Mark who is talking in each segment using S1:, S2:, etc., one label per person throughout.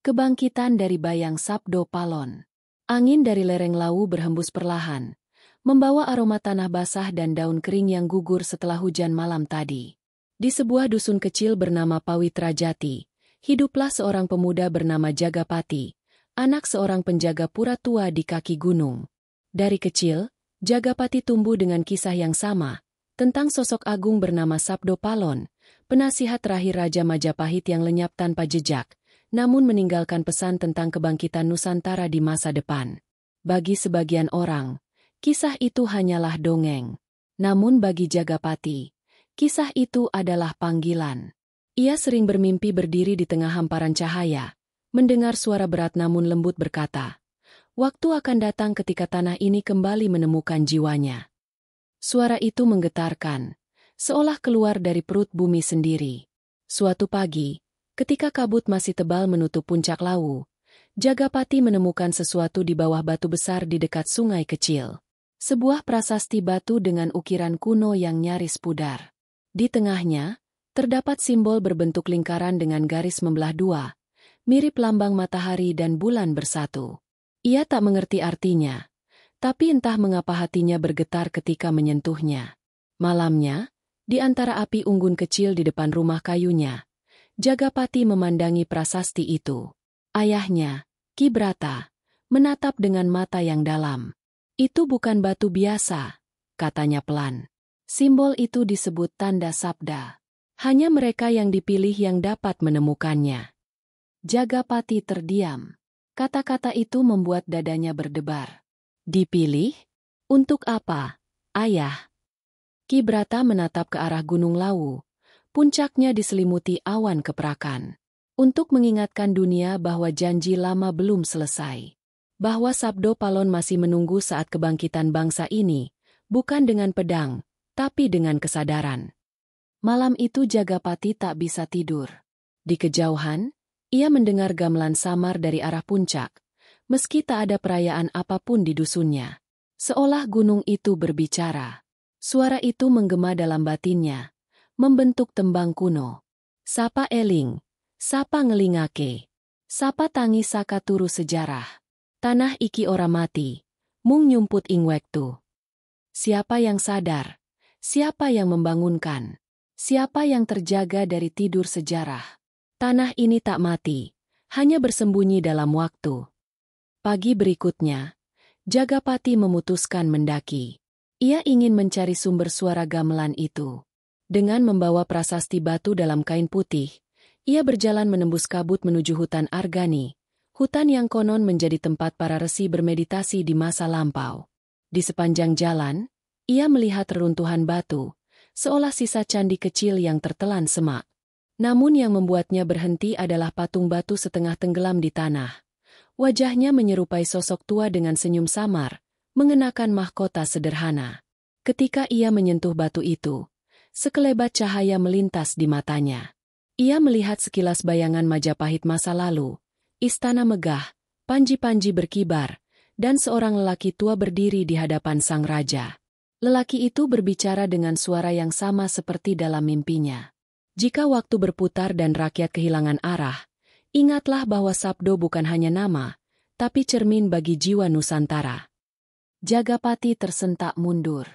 S1: Kebangkitan dari bayang Sabdo Palon. Angin dari lereng Lawu berhembus perlahan, membawa aroma tanah basah dan daun kering yang gugur setelah hujan malam tadi. Di sebuah dusun kecil bernama Pawitra Jati, hiduplah seorang pemuda bernama Jagapati, anak seorang penjaga pura tua di kaki gunung. Dari kecil, Jagapati tumbuh dengan kisah yang sama, tentang sosok agung bernama Sabdo Palon, penasihat terakhir Raja Majapahit yang lenyap tanpa jejak, namun meninggalkan pesan tentang kebangkitan Nusantara di masa depan. Bagi sebagian orang, kisah itu hanyalah dongeng. Namun bagi Jagapati, kisah itu adalah panggilan. Ia sering bermimpi berdiri di tengah hamparan cahaya, mendengar suara berat namun lembut berkata, "Waktu akan datang ketika tanah ini kembali menemukan jiwanya." Suara itu menggetarkan, seolah keluar dari perut bumi sendiri. Suatu pagi, ketika kabut masih tebal menutup puncak Lawu, Jagapati menemukan sesuatu di bawah batu besar di dekat sungai kecil. Sebuah prasasti batu dengan ukiran kuno yang nyaris pudar. Di tengahnya, terdapat simbol berbentuk lingkaran dengan garis membelah dua, mirip lambang matahari dan bulan bersatu. Ia tak mengerti artinya, tapi entah mengapa hatinya bergetar ketika menyentuhnya. Malamnya, di antara api unggun kecil di depan rumah kayunya, Jagapati memandangi prasasti itu. Ayahnya, Ki Brata, menatap dengan mata yang dalam. "Itu bukan batu biasa," katanya pelan. "Simbol itu disebut tanda sabda. Hanya mereka yang dipilih yang dapat menemukannya." Jagapati terdiam. Kata-kata itu membuat dadanya berdebar. "Dipilih? Untuk apa, Ayah?" Ki Brata menatap ke arah Gunung Lawu. Puncaknya diselimuti awan keprakan. Untuk mengingatkan dunia bahwa janji lama belum selesai. Bahwa Sabdo Palon masih menunggu saat kebangkitan bangsa ini, bukan dengan pedang, tapi dengan kesadaran. Malam itu Jagapati tak bisa tidur. Di kejauhan, ia mendengar gamelan samar dari arah puncak, meski tak ada perayaan apapun di dusunnya. Seolah gunung itu berbicara. Suara itu menggema dalam batinnya, membentuk tembang kuno. "Sapa eling, sapa ngelingake, sapa tangi saka turu sejarah. Tanah iki ora mati, mung nyumput ing wektu." Siapa yang sadar? Siapa yang membangunkan? Siapa yang terjaga dari tidur sejarah? Tanah ini tak mati, hanya bersembunyi dalam waktu. Pagi berikutnya, Jagapati memutuskan mendaki. Ia ingin mencari sumber suara gamelan itu. Dengan membawa prasasti batu dalam kain putih, ia berjalan menembus kabut menuju hutan Argani, hutan yang konon menjadi tempat para resi bermeditasi di masa lampau. Di sepanjang jalan, ia melihat reruntuhan batu, seolah sisa candi kecil yang tertelan semak. Namun yang membuatnya berhenti adalah patung batu setengah tenggelam di tanah. Wajahnya menyerupai sosok tua dengan senyum samar, mengenakan mahkota sederhana. Ketika ia menyentuh batu itu, sekelebat cahaya melintas di matanya. Ia melihat sekilas bayangan Majapahit masa lalu, istana megah, panji-panji berkibar, dan seorang lelaki tua berdiri di hadapan sang raja. Lelaki itu berbicara dengan suara yang sama seperti dalam mimpinya. "Jika waktu berputar dan rakyat kehilangan arah, ingatlah bahwa Sabdo bukan hanya nama, tapi cermin bagi jiwa Nusantara." Jagapati tersentak mundur.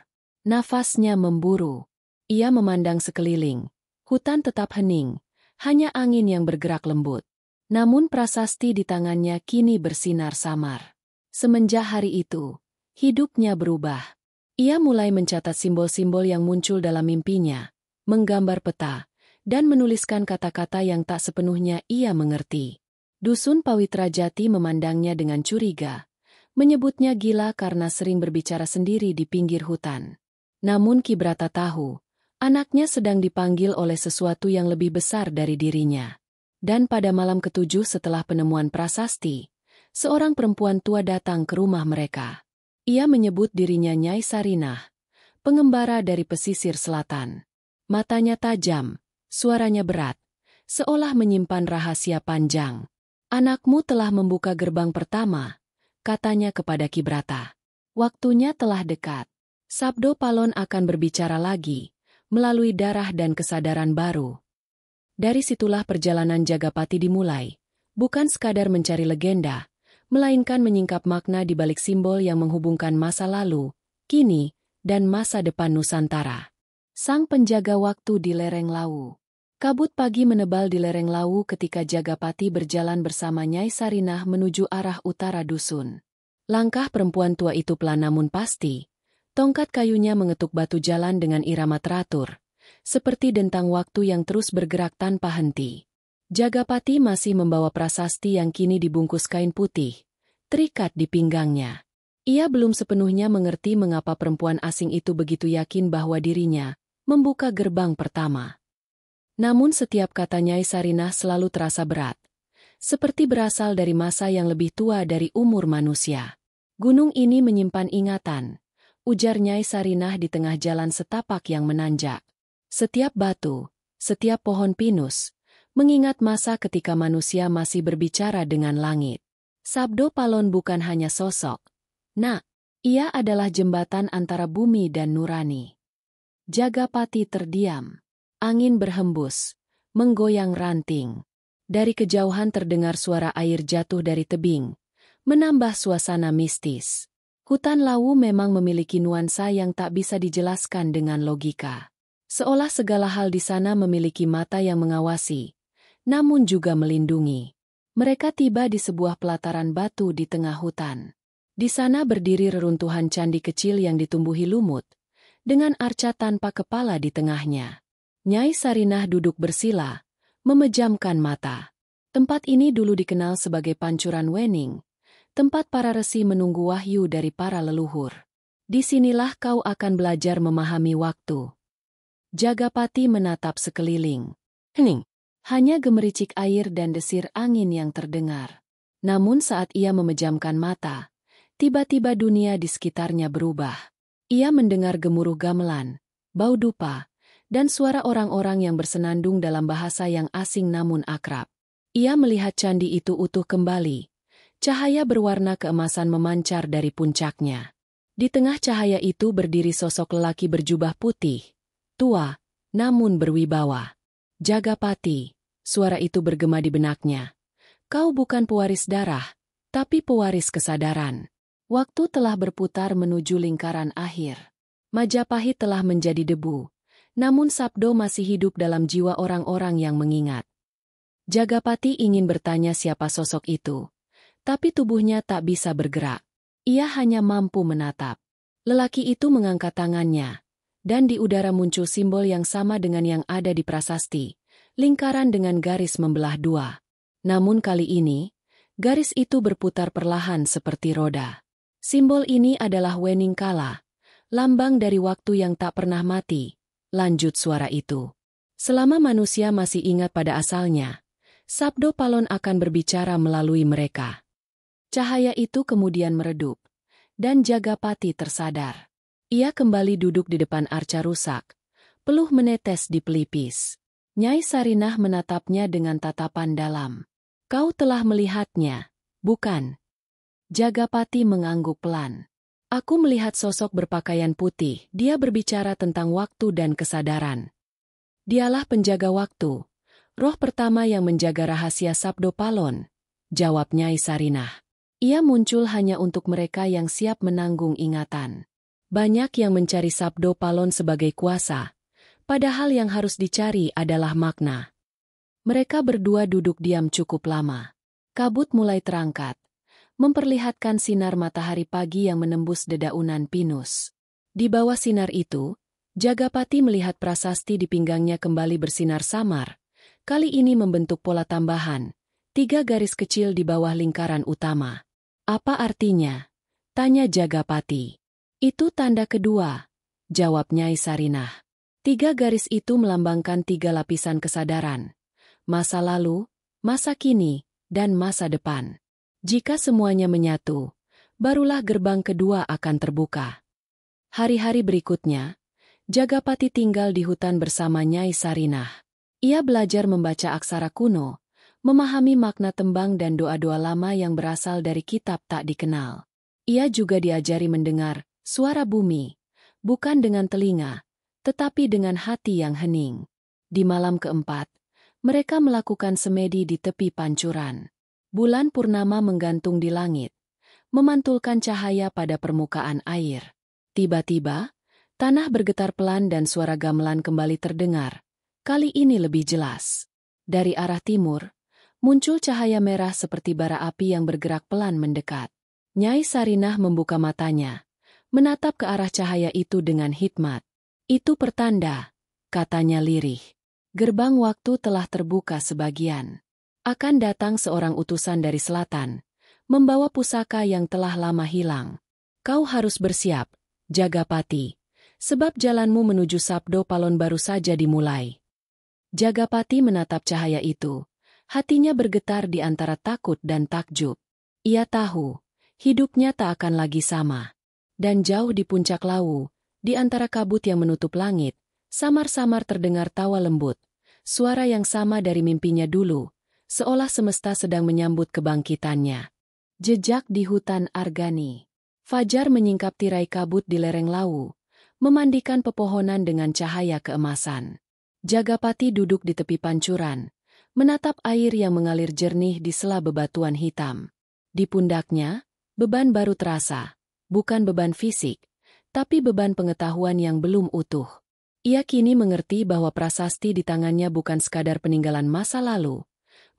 S1: Nafasnya memburu. Ia memandang sekeliling. Hutan tetap hening, hanya angin yang bergerak lembut. Namun prasasti di tangannya kini bersinar samar. Semenjak hari itu, hidupnya berubah. Ia mulai mencatat simbol-simbol yang muncul dalam mimpinya, menggambar peta, dan menuliskan kata-kata yang tak sepenuhnya ia mengerti. Dusun Pawitra Jati memandangnya dengan curiga, menyebutnya gila karena sering berbicara sendiri di pinggir hutan. Namun Ki Brata tahu, anaknya sedang dipanggil oleh sesuatu yang lebih besar dari dirinya. Dan pada malam ketujuh setelah penemuan prasasti, seorang perempuan tua datang ke rumah mereka. Ia menyebut dirinya Nyai Sarinah, pengembara dari pesisir selatan. Matanya tajam, suaranya berat, seolah menyimpan rahasia panjang. "Anakmu telah membuka gerbang pertama," katanya kepada Ki Brata. "Waktunya telah dekat. Sabdo Palon akan berbicara lagi, melalui darah dan kesadaran baru." Dari situlah perjalanan Jagapati dimulai, bukan sekadar mencari legenda, melainkan menyingkap makna di balik simbol yang menghubungkan masa lalu, kini, dan masa depan Nusantara. Sang penjaga waktu di lereng Lawu. Kabut pagi menebal di lereng Lawu ketika Jagapati berjalan bersama Nyai Sarinah menuju arah utara dusun. Langkah perempuan tua itu pelan namun pasti. Tongkat kayunya mengetuk batu jalan dengan irama teratur, seperti dentang waktu yang terus bergerak tanpa henti. Jagapati masih membawa prasasti yang kini dibungkus kain putih, terikat di pinggangnya. Ia belum sepenuhnya mengerti mengapa perempuan asing itu begitu yakin bahwa dirinya membuka gerbang pertama. Namun setiap kata Nyai Sarinah selalu terasa berat, seperti berasal dari masa yang lebih tua dari umur manusia. Gunung ini menyimpan ingatan, ujar Nyai Sarinah di tengah jalan setapak yang menanjak. Setiap batu, setiap pohon pinus, mengingat masa ketika manusia masih berbicara dengan langit. Sabdo Palon bukan hanya sosok. Nah, ia adalah jembatan antara bumi dan nurani. Jagapati terdiam. Angin berhembus, menggoyang ranting. Dari kejauhan terdengar suara air jatuh dari tebing, menambah suasana mistis. Hutan Lawu memang memiliki nuansa yang tak bisa dijelaskan dengan logika. Seolah segala hal di sana memiliki mata yang mengawasi, namun juga melindungi. Mereka tiba di sebuah pelataran batu di tengah hutan. Di sana berdiri reruntuhan candi kecil yang ditumbuhi lumut, dengan arca tanpa kepala di tengahnya. Nyai Sarinah duduk bersila, memejamkan mata. Tempat ini dulu dikenal sebagai Pancuran Wening, tempat para resi menunggu wahyu dari para leluhur. Disinilah kau akan belajar memahami waktu. Jagapati menatap sekeliling. Hening. Hanya gemericik air dan desir angin yang terdengar. Namun saat ia memejamkan mata, tiba-tiba dunia di sekitarnya berubah. Ia mendengar gemuruh gamelan, bau dupa, dan suara orang-orang yang bersenandung dalam bahasa yang asing namun akrab. Ia melihat candi itu utuh kembali. Cahaya berwarna keemasan memancar dari puncaknya. Di tengah cahaya itu berdiri sosok lelaki berjubah putih, tua, namun berwibawa. Jagapati, suara itu bergema di benaknya. Kau bukan pewaris darah, tapi pewaris kesadaran. Waktu telah berputar menuju lingkaran akhir. Majapahit telah menjadi debu. Namun Sabdo masih hidup dalam jiwa orang-orang yang mengingat. Jagapati ingin bertanya siapa sosok itu, tapi tubuhnya tak bisa bergerak. Ia hanya mampu menatap. Lelaki itu mengangkat tangannya, dan di udara muncul simbol yang sama dengan yang ada di prasasti, lingkaran dengan garis membelah dua. Namun kali ini, garis itu berputar perlahan seperti roda. Simbol ini adalah Wening Kala, lambang dari waktu yang tak pernah mati. Lanjut suara itu. Selama manusia masih ingat pada asalnya, Sabdo Palon akan berbicara melalui mereka. Cahaya itu kemudian meredup, dan Jagapati tersadar. Ia kembali duduk di depan arca rusak, peluh menetes di pelipis. Nyai Sarinah menatapnya dengan tatapan dalam. Kau telah melihatnya, bukan? Jagapati mengangguk pelan. Aku melihat sosok berpakaian putih, dia berbicara tentang waktu dan kesadaran. Dialah penjaga waktu, roh pertama yang menjaga rahasia Sabdo Palon, jawab Nyai Sarinah. Ia muncul hanya untuk mereka yang siap menanggung ingatan. Banyak yang mencari Sabdo Palon sebagai kuasa, padahal yang harus dicari adalah makna. Mereka berdua duduk diam cukup lama. Kabut mulai terangkat, memperlihatkan sinar matahari pagi yang menembus dedaunan pinus. Di bawah sinar itu, Jagapati melihat prasasti di pinggangnya kembali bersinar samar, kali ini membentuk pola tambahan, 3 garis kecil di bawah lingkaran utama. Apa artinya? Tanya Jagapati. Itu tanda kedua, jawab Nyai Sarinah. 3 garis itu melambangkan 3 lapisan kesadaran. Masa lalu, masa kini, dan masa depan. Jika semuanya menyatu, barulah gerbang kedua akan terbuka. Hari-hari berikutnya, Jagapati tinggal di hutan bersama Nyai Sarinah. Ia belajar membaca aksara kuno, memahami makna tembang dan doa-doa lama yang berasal dari kitab tak dikenal. Ia juga diajari mendengar suara bumi, bukan dengan telinga, tetapi dengan hati yang hening. Di malam keempat, mereka melakukan semedi di tepi pancuran. Bulan purnama menggantung di langit, memantulkan cahaya pada permukaan air. Tiba-tiba, tanah bergetar pelan dan suara gamelan kembali terdengar. Kali ini lebih jelas. Dari arah timur, muncul cahaya merah seperti bara api yang bergerak pelan mendekat. Nyai Sarinah membuka matanya, menatap ke arah cahaya itu dengan hikmat. Itu pertanda, katanya lirih. Gerbang waktu telah terbuka sebagian. Akan datang seorang utusan dari selatan, membawa pusaka yang telah lama hilang. Kau harus bersiap, Jagapati, sebab jalanmu menuju Sabdo Palon baru saja dimulai. Jagapati menatap cahaya itu, hatinya bergetar di antara takut dan takjub. Ia tahu, hidupnya tak akan lagi sama. Dan jauh di puncak Lawu, di antara kabut yang menutup langit, samar-samar terdengar tawa lembut, suara yang sama dari mimpinya dulu, seolah semesta sedang menyambut kebangkitannya. Jejak di hutan Argani. Fajar menyingkap tirai kabut di lereng Lawu, memandikan pepohonan dengan cahaya keemasan. Jagapati duduk di tepi pancuran, menatap air yang mengalir jernih di sela bebatuan hitam. Di pundaknya, beban baru terasa, bukan beban fisik, tapi beban pengetahuan yang belum utuh. Ia kini mengerti bahwa prasasti di tangannya bukan sekadar peninggalan masa lalu,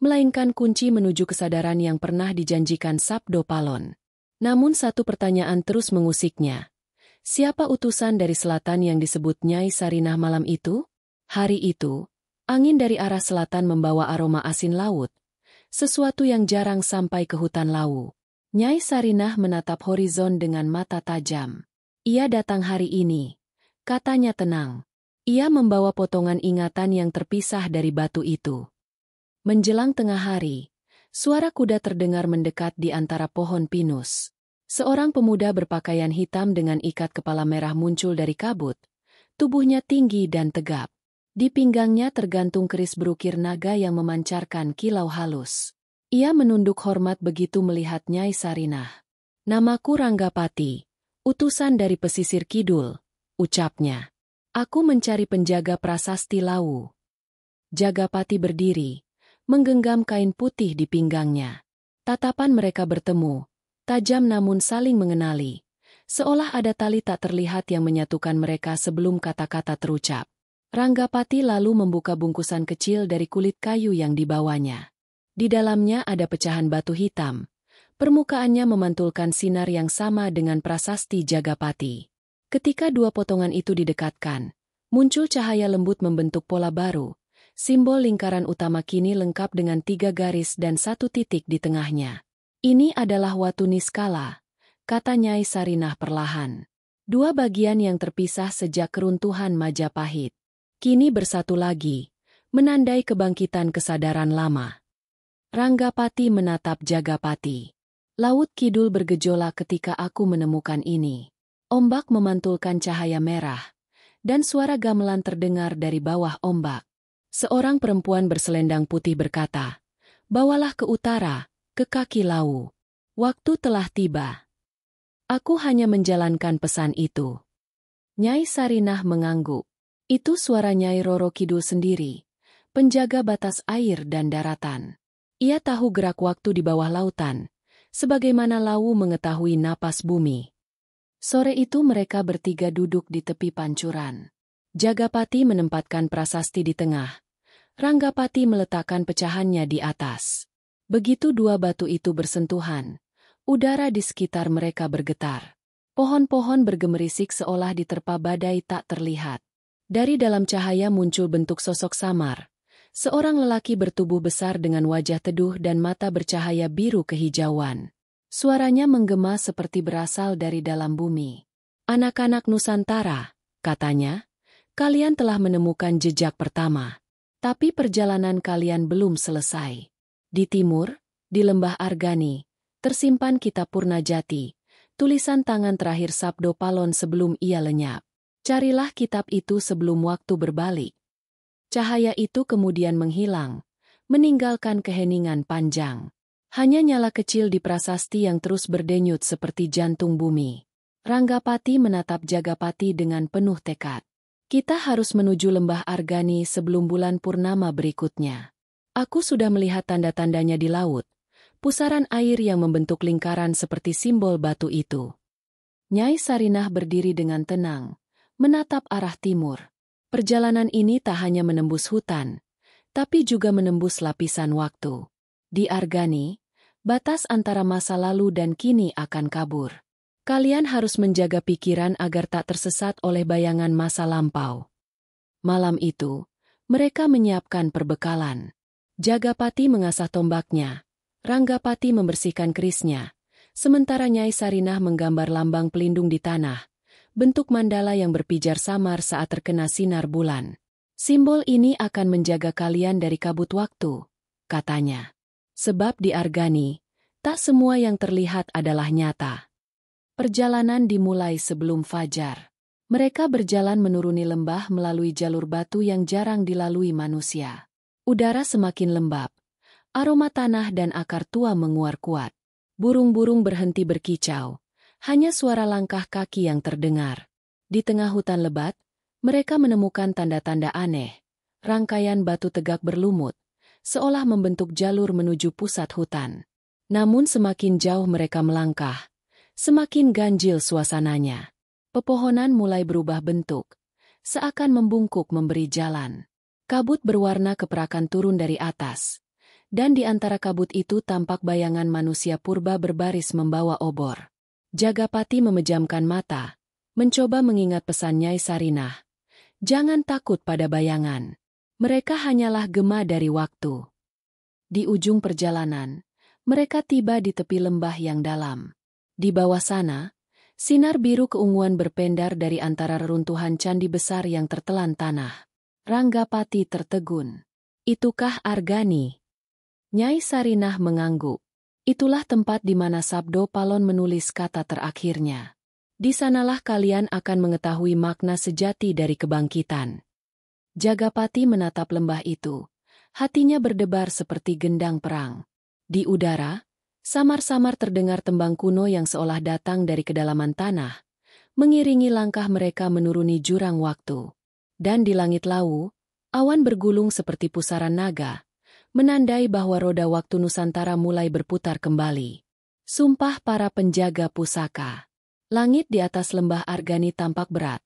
S1: melainkan kunci menuju kesadaran yang pernah dijanjikan Sabdo Palon. Namun satu pertanyaan terus mengusiknya. Siapa utusan dari selatan yang disebut Nyai Sarinah malam itu? Hari itu, angin dari arah selatan membawa aroma asin laut, sesuatu yang jarang sampai ke hutan Lawu. Nyai Sarinah menatap horizon dengan mata tajam. Ia datang hari ini, katanya tenang. Ia membawa potongan ingatan yang terpisah dari batu itu. Menjelang tengah hari, suara kuda terdengar mendekat di antara pohon pinus. Seorang pemuda berpakaian hitam dengan ikat kepala merah muncul dari kabut. Tubuhnya tinggi dan tegap. Di pinggangnya tergantung keris berukir naga yang memancarkan kilau halus. Ia menunduk hormat begitu melihat Nyai Sarinah. Namaku Ranggapati, utusan dari pesisir kidul, ucapnya. Aku mencari penjaga prasasti Lawu. Jagapati berdiri, menggenggam kain putih di pinggangnya. Tatapan mereka bertemu, tajam namun saling mengenali, seolah ada tali tak terlihat yang menyatukan mereka sebelum kata-kata terucap. Ranggapati lalu membuka bungkusan kecil dari kulit kayu yang dibawanya. Di dalamnya ada pecahan batu hitam. Permukaannya memantulkan sinar yang sama dengan prasasti Jagapati. Ketika dua potongan itu didekatkan, muncul cahaya lembut membentuk pola baru. Simbol lingkaran utama kini lengkap dengan 3 garis dan 1 titik di tengahnya. Ini adalah Watu Niskala, kata Nyai Sarinah perlahan. 2 bagian yang terpisah sejak keruntuhan Majapahit. Kini bersatu lagi, menandai kebangkitan kesadaran lama. Ranggapati menatap Jagapati. Laut Kidul bergejolak ketika aku menemukan ini. Ombak memantulkan cahaya merah, dan suara gamelan terdengar dari bawah ombak. Seorang perempuan berselendang putih berkata, "Bawalah ke utara, ke kaki Lawu. Waktu telah tiba." Aku hanya menjalankan pesan itu. Nyai Sarinah mengangguk. Itu suara Nyai Roro Kidul sendiri, penjaga batas air dan daratan. Ia tahu gerak waktu di bawah lautan, sebagaimana Lawu mengetahui napas bumi. Sore itu mereka bertiga duduk di tepi pancuran. Jagapati menempatkan prasasti di tengah. Ranggapati meletakkan pecahannya di atas. Begitu 2 batu itu bersentuhan, udara di sekitar mereka bergetar. Pohon-pohon bergemerisik seolah diterpa badai tak terlihat. Dari dalam cahaya muncul bentuk sosok samar. Seorang lelaki bertubuh besar dengan wajah teduh dan mata bercahaya biru kehijauan. Suaranya menggema seperti berasal dari dalam bumi. "Anak-anak Nusantara," katanya, "kalian telah menemukan jejak pertama. Tapi perjalanan kalian belum selesai. Di timur, di lembah Argani, tersimpan kitab Purnajati, tulisan tangan terakhir Sabdo Palon sebelum ia lenyap. Carilah kitab itu sebelum waktu berbalik." Cahaya itu kemudian menghilang, meninggalkan keheningan panjang. Hanya nyala kecil di prasasti yang terus berdenyut seperti jantung bumi. Ranggapati menatap Jagapati dengan penuh tekad. "Kita harus menuju lembah Argani sebelum bulan purnama berikutnya. Aku sudah melihat tanda-tandanya di laut. pusaran air yang membentuk lingkaran seperti simbol batu itu. Nyai Sarinah berdiri dengan tenang, menatap arah timur. Perjalanan ini tak hanya menembus hutan, tapi juga menembus lapisan waktu. Di Argani, batas antara masa lalu dan kini akan kabur. Kalian harus menjaga pikiran agar tak tersesat oleh bayangan masa lampau. Malam itu, mereka menyiapkan perbekalan. Jagapati mengasah tombaknya, Ranggapati membersihkan kerisnya, sementara Nyai Sarinah menggambar lambang pelindung di tanah, bentuk mandala yang berpijar samar saat terkena sinar bulan. Simbol ini akan menjaga kalian dari kabut waktu, katanya. Sebab di Argani, tak semua yang terlihat adalah nyata. Perjalanan dimulai sebelum fajar. Mereka berjalan menuruni lembah melalui jalur batu yang jarang dilalui manusia. Udara semakin lembab. Aroma tanah dan akar tua menguar kuat. Burung-burung berhenti berkicau. Hanya suara langkah kaki yang terdengar. Di tengah hutan lebat, mereka menemukan tanda-tanda aneh. Rangkaian batu tegak berlumut, seolah membentuk jalur menuju pusat hutan. Namun semakin jauh mereka melangkah, semakin ganjil suasananya. Pepohonan mulai berubah bentuk, seakan membungkuk memberi jalan. Kabut berwarna keperakan turun dari atas. Dan di antara kabut itu tampak bayangan manusia purba berbaris membawa obor. Jagapati memejamkan mata, mencoba mengingat pesan Nyai Sarinah. Jangan takut pada bayangan. Mereka hanyalah gema dari waktu. Di ujung perjalanan, mereka tiba di tepi lembah yang dalam. Di bawah sana, sinar biru keunguan berpendar dari antara reruntuhan candi besar yang tertelan tanah. Ranggapati tertegun. Itukah Argani? Nyai Sarinah mengangguk. Itulah tempat di mana Sabdo Palon menulis kata terakhirnya. Di sanalah kalian akan mengetahui makna sejati dari kebangkitan. Jagapati menatap lembah itu. Hatinya berdebar seperti gendang perang. Di udara, samar-samar terdengar tembang kuno yang seolah datang dari kedalaman tanah, mengiringi langkah mereka menuruni jurang waktu. Dan di langit lau, awan bergulung seperti pusaran naga, menandai bahwa roda waktu Nusantara mulai berputar kembali. Sumpah para penjaga pusaka. Langit di atas lembah Argani tampak berat.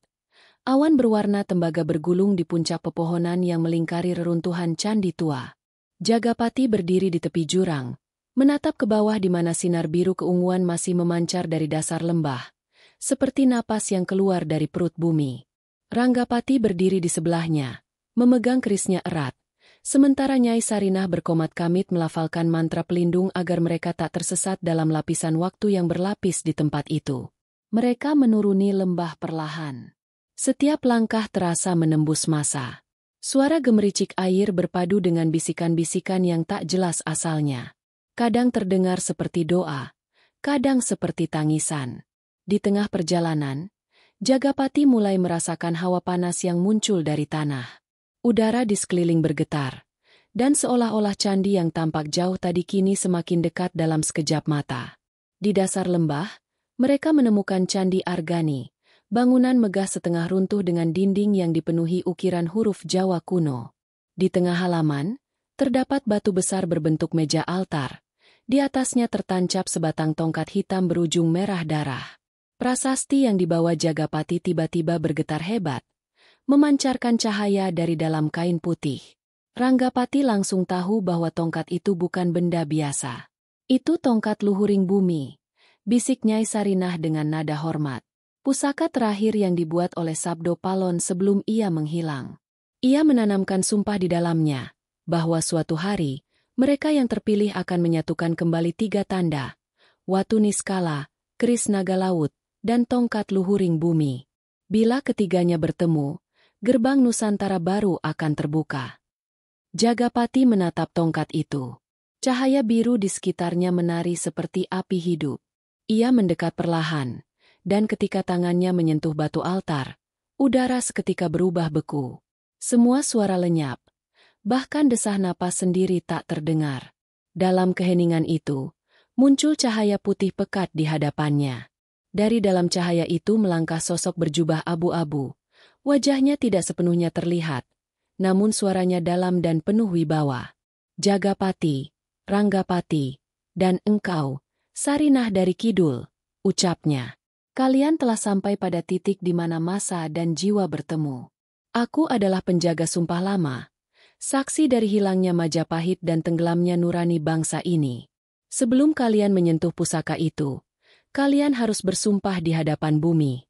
S1: Awan berwarna tembaga bergulung di puncak pepohonan yang melingkari reruntuhan candi tua. Jagapati berdiri di tepi jurang, menatap ke bawah di mana sinar biru keunguan masih memancar dari dasar lembah, seperti napas yang keluar dari perut bumi. Ranggapati berdiri di sebelahnya, memegang kerisnya erat. Sementara Nyai Sarinah berkomat kamit melafalkan mantra pelindung agar mereka tak tersesat dalam lapisan waktu yang berlapis di tempat itu. Mereka menuruni lembah perlahan. Setiap langkah terasa menembus masa. Suara gemericik air berpadu dengan bisikan-bisikan yang tak jelas asalnya. Kadang terdengar seperti doa, kadang seperti tangisan. Di tengah perjalanan, Jagapati mulai merasakan hawa panas yang muncul dari tanah. Udara di sekeliling bergetar, dan seolah-olah candi yang tampak jauh tadi kini semakin dekat dalam sekejap mata. Di dasar lembah, mereka menemukan Candi Argani, bangunan megah setengah runtuh dengan dinding yang dipenuhi ukiran huruf Jawa kuno. Di tengah halaman, terdapat batu besar berbentuk meja altar. Di atasnya tertancap sebatang tongkat hitam berujung merah darah. Prasasti yang dibawa Jagapati tiba-tiba bergetar hebat, memancarkan cahaya dari dalam kain putih. Ranggapati langsung tahu bahwa tongkat itu bukan benda biasa. Itu tongkat luhuring bumi, bisik Nyai Sarinah dengan nada hormat. Pusaka terakhir yang dibuat oleh Sabdo Palon sebelum ia menghilang. Ia menanamkan sumpah di dalamnya, bahwa suatu hari, mereka yang terpilih akan menyatukan kembali 3 tanda, Watu Niskala, keris naga laut, dan tongkat luhuring bumi. Bila ketiganya bertemu, gerbang Nusantara baru akan terbuka. Jagapati menatap tongkat itu. Cahaya biru di sekitarnya menari seperti api hidup. Ia mendekat perlahan, dan ketika tangannya menyentuh batu altar, udara seketika berubah beku. Semua suara lenyap, bahkan desah napas sendiri tak terdengar. Dalam keheningan itu, muncul cahaya putih pekat di hadapannya. Dari dalam cahaya itu melangkah sosok berjubah abu-abu. Wajahnya tidak sepenuhnya terlihat, namun suaranya dalam dan penuh wibawa. Jagapati, Ranggapati, Dan engkau, Sarinah dari Kidul, ucapnya. Kalian telah sampai pada titik di mana masa dan jiwa bertemu. Aku adalah penjaga sumpah lama, saksi dari hilangnya Majapahit dan tenggelamnya nurani bangsa ini. Sebelum kalian menyentuh pusaka itu, kalian harus bersumpah di hadapan bumi.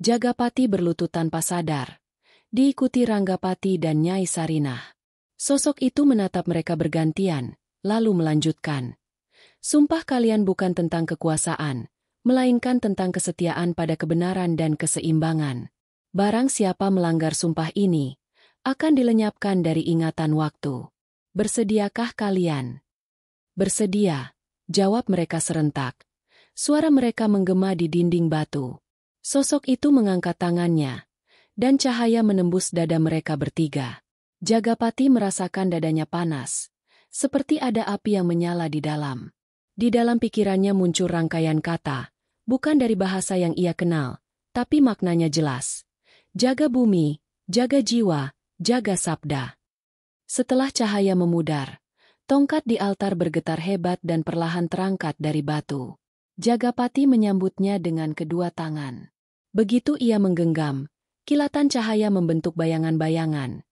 S1: Jagapati berlutut tanpa sadar, diikuti Ranggapati dan Nyai Sarinah. Sosok itu menatap mereka bergantian, lalu melanjutkan. Sumpah kalian bukan tentang kekuasaan, melainkan tentang kesetiaan pada kebenaran dan keseimbangan. Barang siapa melanggar sumpah ini, akan dilenyapkan dari ingatan waktu. Bersediakah kalian? Bersedia, jawab mereka serentak. Suara mereka menggema di dinding batu. Sosok itu mengangkat tangannya, dan cahaya menembus dada mereka bertiga. Jagapati merasakan dadanya panas, seperti ada api yang menyala di dalam. Di dalam pikirannya muncul rangkaian kata, bukan dari bahasa yang ia kenal, tapi maknanya jelas. Jaga bumi, jaga jiwa, jaga sabda. Setelah cahaya memudar, tongkat di altar bergetar hebat dan perlahan terangkat dari batu. Jagapati menyambutnya dengan kedua tangan. Begitu ia menggenggam, kilatan cahaya membentuk bayangan-bayangan.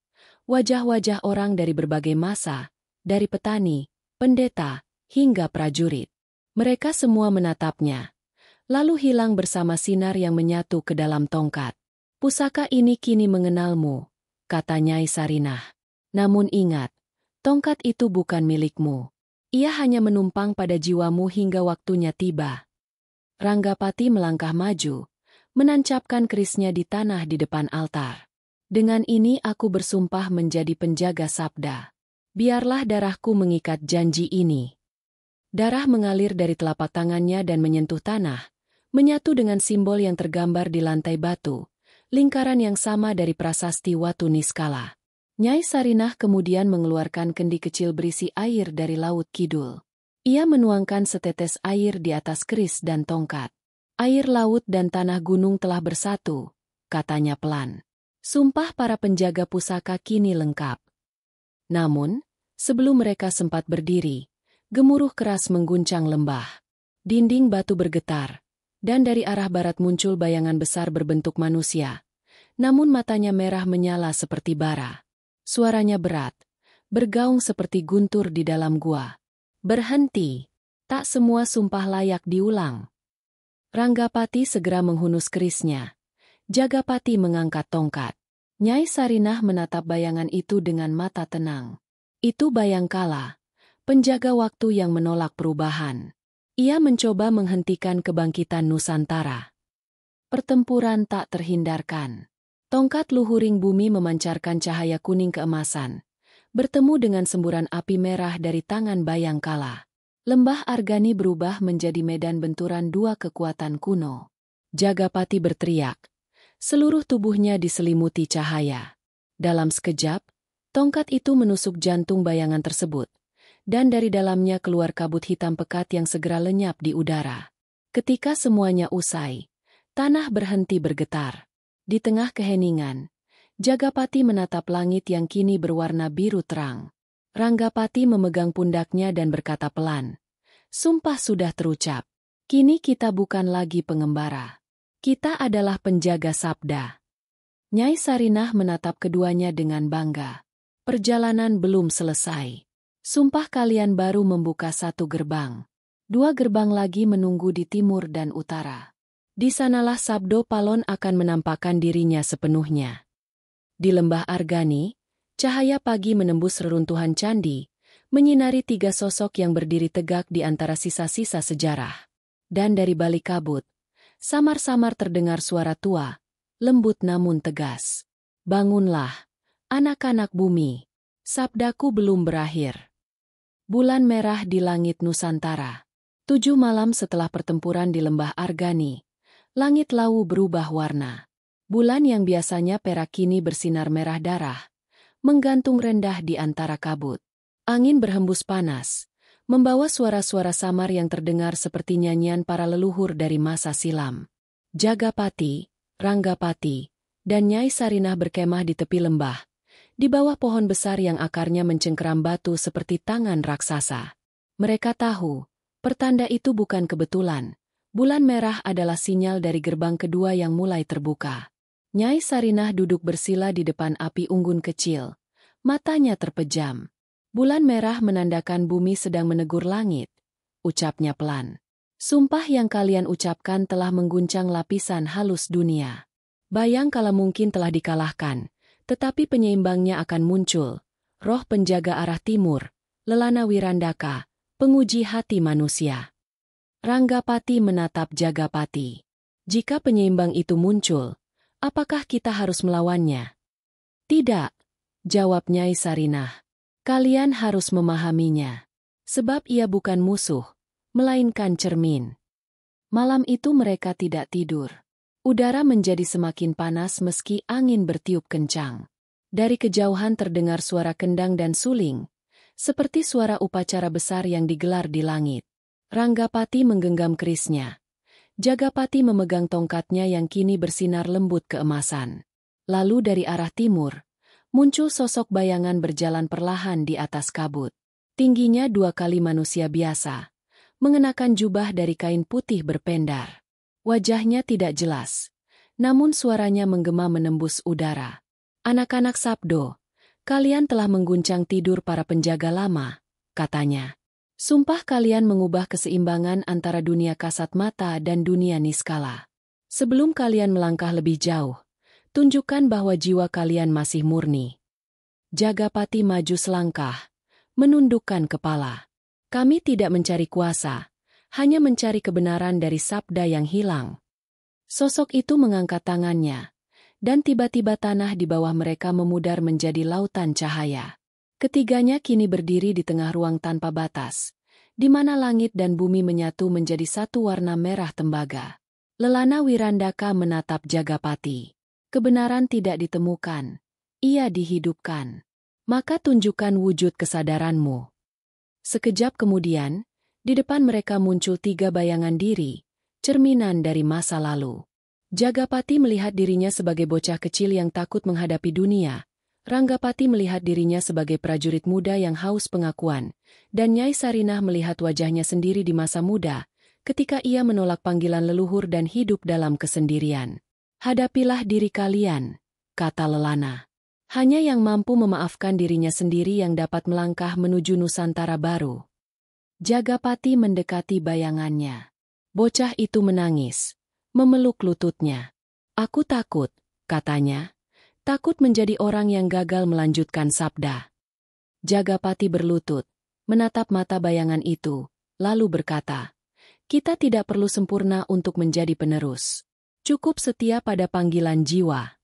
S1: Wajah-wajah orang dari berbagai masa, dari petani, pendeta, hingga prajurit. Mereka semua menatapnya, lalu hilang bersama sinar yang menyatu ke dalam tongkat. Pusaka ini kini mengenalmu, kata Nyai Sarinah. Namun ingat, tongkat itu bukan milikmu. Ia hanya menumpang pada jiwamu hingga waktunya tiba. Ranggapati melangkah maju, menancapkan kerisnya di tanah di depan altar. Dengan ini aku bersumpah menjadi penjaga sabda. Biarlah darahku mengikat janji ini. Darah mengalir dari telapak tangannya dan menyentuh tanah, menyatu dengan simbol yang tergambar di lantai batu, lingkaran yang sama dari prasasti Watu Niskala. Nyai Sarinah kemudian mengeluarkan kendi kecil berisi air dari Laut Kidul. Ia menuangkan setetes air di atas keris dan tongkat. Air laut dan tanah gunung telah bersatu, katanya pelan. Sumpah para penjaga pusaka kini lengkap. Namun, sebelum mereka sempat berdiri, gemuruh keras mengguncang lembah. Dinding batu bergetar, dan dari arah barat muncul bayangan besar berbentuk manusia. Namun matanya merah menyala seperti bara. Suaranya berat, bergaung seperti guntur di dalam gua. Berhenti, tak semua sumpah layak diulang. Ranggapati segera menghunus kerisnya. Jagapati mengangkat tongkat. Nyai Sarinah menatap bayangan itu dengan mata tenang. Itu Bayangkala, penjaga waktu yang menolak perubahan. Ia mencoba menghentikan kebangkitan Nusantara. Pertempuran tak terhindarkan. Tongkat luhuring bumi memancarkan cahaya kuning keemasan, bertemu dengan semburan api merah dari tangan Bayangkala. Lembah Argani berubah menjadi medan benturan dua kekuatan kuno. Jagapati berteriak. Seluruh tubuhnya diselimuti cahaya. Dalam sekejap, tongkat itu menusuk jantung bayangan tersebut, dan dari dalamnya keluar kabut hitam pekat yang segera lenyap di udara. Ketika semuanya usai, tanah berhenti bergetar. Di tengah keheningan, Jagapati menatap langit yang kini berwarna biru terang. Ranggapati memegang pundaknya dan berkata pelan, "Sumpah sudah terucap. Kini kita bukan lagi pengembara. Kita adalah penjaga sabda." Nyai Sarinah menatap keduanya dengan bangga. Perjalanan belum selesai. Sumpah kalian baru membuka satu gerbang. Dua gerbang lagi menunggu di timur dan utara. Di sanalah Sabdo Palon akan menampakkan dirinya sepenuhnya. Di lembah Argani, cahaya pagi menembus reruntuhan candi, menyinari tiga sosok yang berdiri tegak di antara sisa-sisa sejarah. Dan dari balik kabut, samar-samar terdengar suara tua, lembut namun tegas. "Bangunlah, anak-anak bumi. Sabdaku belum berakhir." Bulan merah di langit Nusantara. 7 malam setelah pertempuran di lembah Argani, langit Lawu berubah warna. Bulan yang biasanya perak kini bersinar merah darah, menggantung rendah di antara kabut. Angin berhembus panas, membawa suara-suara samar yang terdengar seperti nyanyian para leluhur dari masa silam. Jagapati, Ranggapati, dan Nyai Sarinah berkemah di tepi lembah, di bawah pohon besar yang akarnya mencengkeram batu seperti tangan raksasa. Mereka tahu, Pertanda itu bukan kebetulan. Bulan merah adalah sinyal dari gerbang kedua yang mulai terbuka. Nyai Sarinah duduk bersila di depan api unggun kecil. Matanya terpejam. Bulan merah menandakan bumi sedang menegur langit. Ucapnya pelan. Sumpah yang kalian ucapkan telah mengguncang lapisan halus dunia. Bayang kala mungkin telah dikalahkan, tetapi penyeimbangnya akan muncul. Roh penjaga arah timur, Lelana Wirandaka, penguji hati manusia. Ranggapati menatap Jagapati. Jika penyeimbang itu muncul, apakah kita harus melawannya? Tidak, jawab Nyai Sarinah. Kalian harus memahaminya. Sebab ia bukan musuh, melainkan cermin. Malam itu mereka tidak tidur. Udara menjadi semakin panas meski angin bertiup kencang. Dari kejauhan terdengar suara kendang dan suling, seperti suara upacara besar yang digelar di langit. Ranggapati menggenggam kerisnya. Jagapati memegang tongkatnya yang kini bersinar lembut keemasan. Lalu dari arah timur, muncul sosok bayangan berjalan perlahan di atas kabut. Tingginya 2 kali manusia biasa, mengenakan jubah dari kain putih berpendar. Wajahnya tidak jelas, namun suaranya menggema menembus udara. Anak-anak Sabdo, kalian telah mengguncang tidur para penjaga lama, katanya. Sumpah kalian mengubah keseimbangan antara dunia kasat mata dan dunia niskala. Sebelum kalian melangkah lebih jauh, tunjukkan bahwa jiwa kalian masih murni. Jagapati maju selangkah, menundukkan kepala. Kami tidak mencari kuasa, hanya mencari kebenaran dari sabda yang hilang. Sosok itu mengangkat tangannya, dan tiba-tiba tanah di bawah mereka memudar menjadi lautan cahaya. Ketiganya kini berdiri di tengah ruang tanpa batas, di mana langit dan bumi menyatu menjadi satu warna merah tembaga. Lelana Wirandaka menatap Jagapati. Kebenaran tidak ditemukan, ia dihidupkan. Maka tunjukkan wujud kesadaranmu. Sekejap kemudian, di depan mereka muncul 3 bayangan diri, cerminan dari masa lalu. Jagapati melihat dirinya sebagai bocah kecil yang takut menghadapi dunia. Ranggapati melihat dirinya sebagai prajurit muda yang haus pengakuan, dan Nyai Sarinah melihat wajahnya sendiri di masa muda, ketika ia menolak panggilan leluhur dan hidup dalam kesendirian. Hadapilah diri kalian, kata Lelana. Hanya yang mampu memaafkan dirinya sendiri yang dapat melangkah menuju Nusantara baru. Jagapati mendekati bayangannya. Bocah itu menangis, memeluk lututnya. Aku takut, katanya. Takut menjadi orang yang gagal melanjutkan sabda. Jagapati berlutut, menatap mata bayangan itu, lalu berkata, kita tidak perlu sempurna untuk menjadi penerus. Cukup setia pada panggilan jiwa.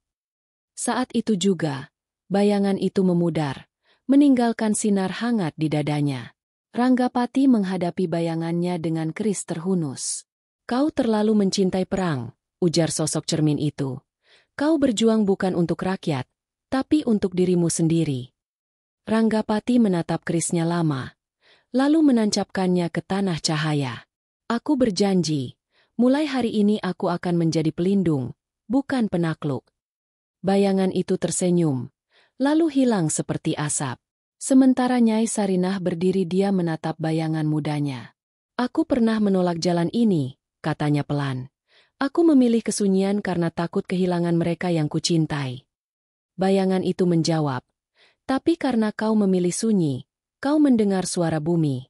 S1: Saat itu juga, bayangan itu memudar, meninggalkan sinar hangat di dadanya. Ranggapati menghadapi bayangannya dengan keris terhunus. Kau terlalu mencintai perang, ujar sosok cermin itu. Kau berjuang bukan untuk rakyat, tapi untuk dirimu sendiri. Ranggapati menatap kerisnya lama, lalu menancapkannya ke tanah cahaya. Aku berjanji, mulai hari ini aku akan menjadi pelindung, bukan penakluk. Bayangan itu tersenyum, lalu hilang seperti asap. Sementara Nyai Sarinah berdiri dia menatap bayangan mudanya. Aku pernah menolak jalan ini, katanya pelan. Aku memilih kesunyian karena takut kehilangan mereka yang kucintai. Bayangan itu menjawab, tapi karena kau memilih sunyi, kau mendengar suara bumi.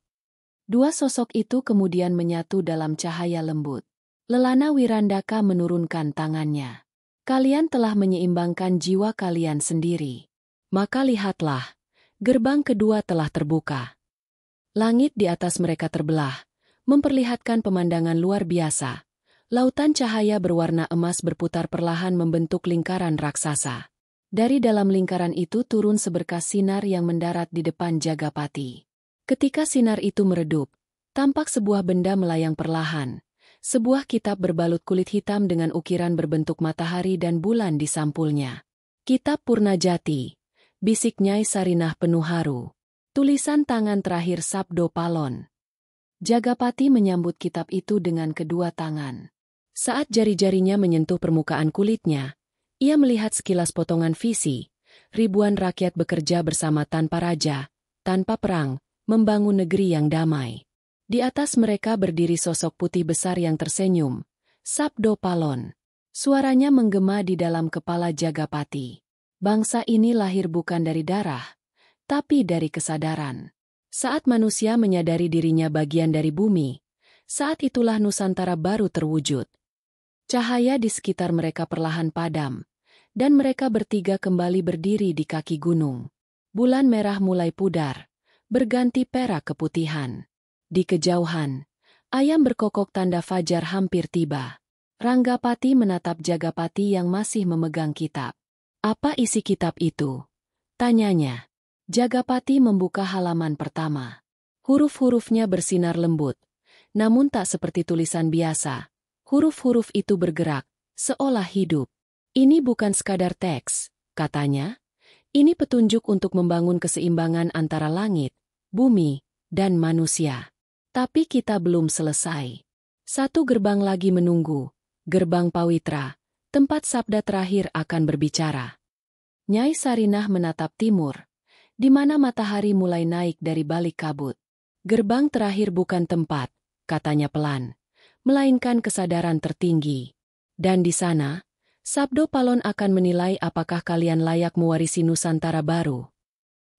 S1: 2 sosok itu kemudian menyatu dalam cahaya lembut. Lelana Wirandaka menurunkan tangannya. Kalian telah menyeimbangkan jiwa kalian sendiri. Maka lihatlah, gerbang kedua telah terbuka. Langit di atas mereka terbelah, memperlihatkan pemandangan luar biasa. Lautan cahaya berwarna emas berputar perlahan membentuk lingkaran raksasa. Dari dalam lingkaran itu turun seberkas sinar yang mendarat di depan Jagapati. Ketika sinar itu meredup, tampak sebuah benda melayang perlahan. Sebuah kitab berbalut kulit hitam dengan ukiran berbentuk matahari dan bulan di sampulnya. Kitab Purnajati, bisik Nyai Sarinah penuh haru. Tulisan tangan terakhir Sabdo Palon. Jagapati menyambut kitab itu dengan kedua tangan. Saat jari-jarinya menyentuh permukaan kulitnya, ia melihat sekilas potongan visi. Ribuan rakyat bekerja bersama tanpa raja, tanpa perang, membangun negeri yang damai. Di atas mereka berdiri sosok putih besar yang tersenyum, Sabdo Palon. Suaranya menggema di dalam kepala Jagapati. Bangsa ini lahir bukan dari darah, tapi dari kesadaran. Saat manusia menyadari dirinya bagian dari bumi, saat itulah Nusantara baru terwujud. Cahaya di sekitar mereka perlahan padam, dan mereka bertiga kembali berdiri di kaki gunung. Bulan merah mulai pudar, berganti perak keputihan. Di kejauhan, ayam berkokok tanda fajar hampir tiba. Ranggapati menatap Jagapati yang masih memegang kitab. "Apa isi kitab itu?" tanyanya. Jagapati membuka halaman pertama. Huruf-hurufnya bersinar lembut, namun tak seperti tulisan biasa. Huruf-huruf itu bergerak, seolah hidup. "Ini bukan sekadar teks," katanya. "Ini petunjuk untuk membangun keseimbangan antara langit, bumi, dan manusia." Tapi kita belum selesai. Satu gerbang lagi menunggu. Gerbang Pawitra, tempat sabda terakhir akan berbicara. Nyai Sarinah menatap timur, di mana matahari mulai naik dari balik kabut. "Gerbang terakhir bukan tempat," katanya pelan, "melainkan kesadaran tertinggi. Dan di sana, Sabdo Palon akan menilai apakah kalian layak mewarisi Nusantara baru."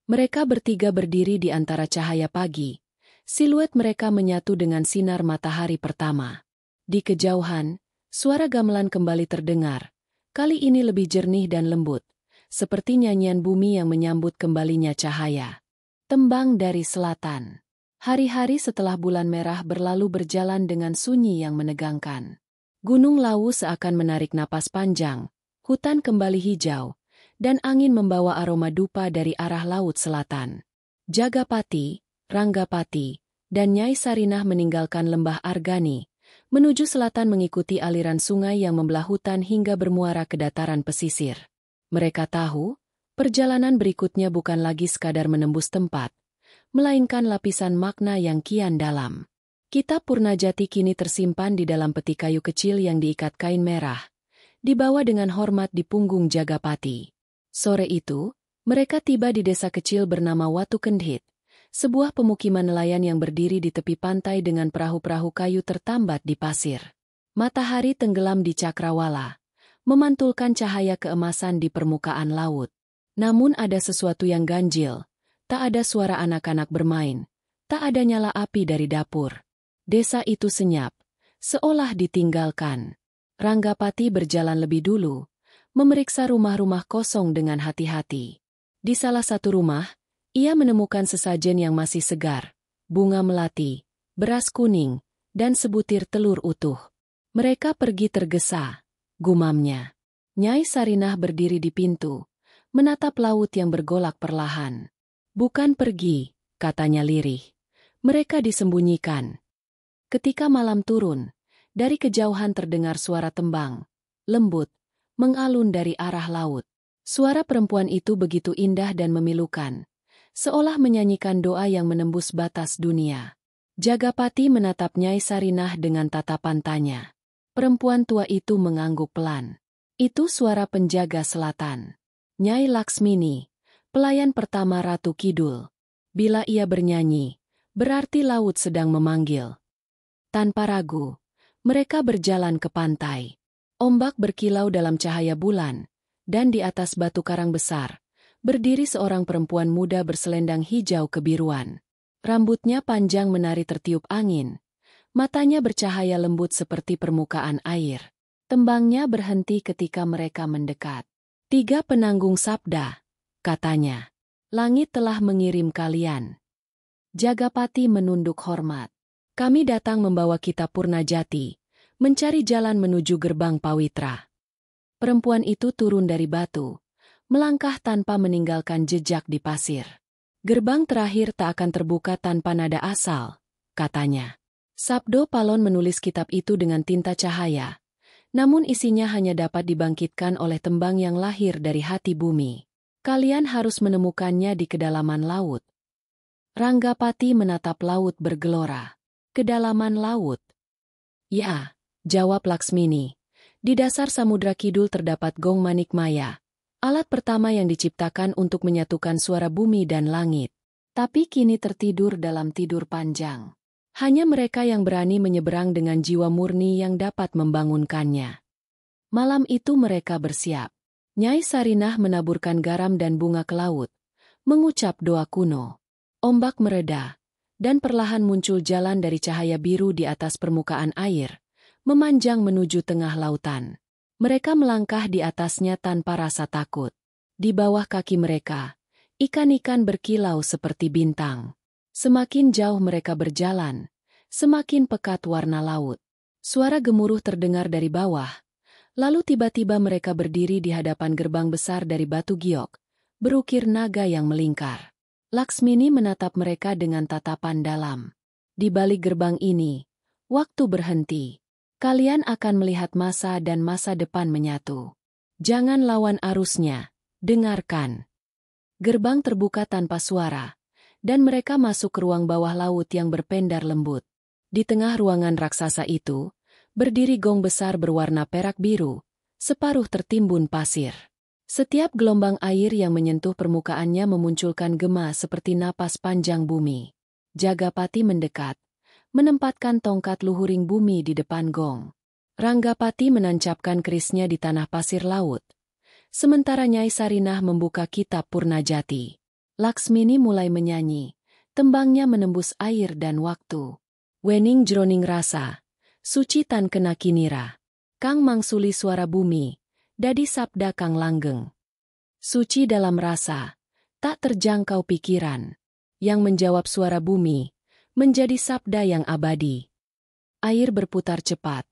S1: Mereka bertiga berdiri di antara cahaya pagi. Siluet mereka menyatu dengan sinar matahari pertama. Di kejauhan, suara gamelan kembali terdengar, kali ini lebih jernih dan lembut, seperti nyanyian bumi yang menyambut kembalinya cahaya. Tembang dari selatan. Hari-hari setelah bulan merah berlalu berjalan dengan sunyi yang menegangkan. Gunung Lawu seakan menarik napas panjang, hutan kembali hijau, dan angin membawa aroma dupa dari arah laut selatan. Jagapati, Ranggapati, dan Nyai Sarinah meninggalkan lembah Argani, menuju selatan mengikuti aliran sungai yang membelah hutan hingga bermuara ke dataran pesisir. Mereka tahu, perjalanan berikutnya bukan lagi sekadar menembus tempat, melainkan lapisan makna yang kian dalam. Kitab Purnajati kini tersimpan di dalam peti kayu kecil yang diikat kain merah, dibawa dengan hormat di punggung Jagapati. Sore itu, mereka tiba di desa kecil bernama Watu Kendhit, sebuah pemukiman nelayan yang berdiri di tepi pantai dengan perahu-perahu kayu tertambat di pasir. Matahari tenggelam di cakrawala, memantulkan cahaya keemasan di permukaan laut. Namun ada sesuatu yang ganjil, tak ada suara anak-anak bermain, tak ada nyala api dari dapur. Desa itu senyap, seolah ditinggalkan. Ranggapati berjalan lebih dulu, memeriksa rumah-rumah kosong dengan hati-hati. Di salah satu rumah, ia menemukan sesajen yang masih segar, bunga melati, beras kuning, dan sebutir telur utuh. "Mereka pergi tergesa," gumamnya. Nyai Sarinah berdiri di pintu, menatap laut yang bergolak perlahan. "Bukan pergi," katanya lirih. "Mereka disembunyikan." Ketika malam turun, dari kejauhan terdengar suara tembang, lembut, mengalun dari arah laut. Suara perempuan itu begitu indah dan memilukan, seolah menyanyikan doa yang menembus batas dunia. Jagapati menatap Nyai Sarinah dengan tatapan tanya. Perempuan tua itu mengangguk pelan. "Itu suara penjaga selatan. Nyai Laksmini, pelayan pertama Ratu Kidul. Bila ia bernyanyi, berarti laut sedang memanggil." Tanpa ragu, mereka berjalan ke pantai. Ombak berkilau dalam cahaya bulan, dan di atas batu karang besar, berdiri seorang perempuan muda berselendang hijau kebiruan. Rambutnya panjang menari tertiup angin, matanya bercahaya lembut seperti permukaan air. Tembangnya berhenti ketika mereka mendekat. "Tiga penanggung sabda," katanya. "Langit telah mengirim kalian." Jagapati menunduk hormat. "Kami datang membawa kitab Purnajati, mencari jalan menuju gerbang Pawitra." Perempuan itu turun dari batu, melangkah tanpa meninggalkan jejak di pasir. "Gerbang terakhir tak akan terbuka tanpa nada asal," katanya. Sabdo Palon menulis kitab itu dengan tinta cahaya, namun isinya hanya dapat dibangkitkan oleh tembang yang lahir dari hati bumi. "Kalian harus menemukannya di kedalaman laut." Ranggapati menatap laut bergelora. "Kedalaman laut?" "Ya," jawab Laksmini. "Di dasar Samudra Kidul terdapat Gong Manikmaya, alat pertama yang diciptakan untuk menyatukan suara bumi dan langit. Tapi kini tertidur dalam tidur panjang. Hanya mereka yang berani menyeberang dengan jiwa murni yang dapat membangunkannya. Malam itu mereka bersiap. Nyai Sarinah menaburkan garam dan bunga ke laut, mengucap doa kuno. Ombak mereda, dan perlahan muncul jalan dari cahaya biru di atas permukaan air, memanjang menuju tengah lautan. Mereka melangkah di atasnya tanpa rasa takut. Di bawah kaki mereka, ikan-ikan berkilau seperti bintang. Semakin jauh mereka berjalan, semakin pekat warna laut. Suara gemuruh terdengar dari bawah, lalu tiba-tiba mereka berdiri di hadapan gerbang besar dari batu giok, berukir naga yang melingkar. Laksmini menatap mereka dengan tatapan dalam. Di balik gerbang ini, waktu berhenti. Kalian akan melihat masa dan masa depan menyatu. Jangan lawan arusnya, dengarkan. Gerbang terbuka tanpa suara, dan mereka masuk ke ruang bawah laut yang berpendar lembut. Di tengah ruangan raksasa itu, berdiri gong besar berwarna perak biru, separuh tertimbun pasir. Setiap gelombang air yang menyentuh permukaannya memunculkan gema seperti napas panjang bumi. Jagapati mendekat, menempatkan tongkat luhuring bumi di depan gong. Ranggapati menancapkan kerisnya di tanah pasir laut. Sementara Nyai Sarinah membuka kitab Purnajati. Laksmini mulai menyanyi, tembangnya menembus air dan waktu. Wening jroning rasa, suci tan kena kinira. Kang mangsuli suara bumi, dadi sabda kang langgeng. Suci dalam rasa, tak terjangkau pikiran. Yang menjawab suara bumi, menjadi sabda yang abadi. Air berputar cepat,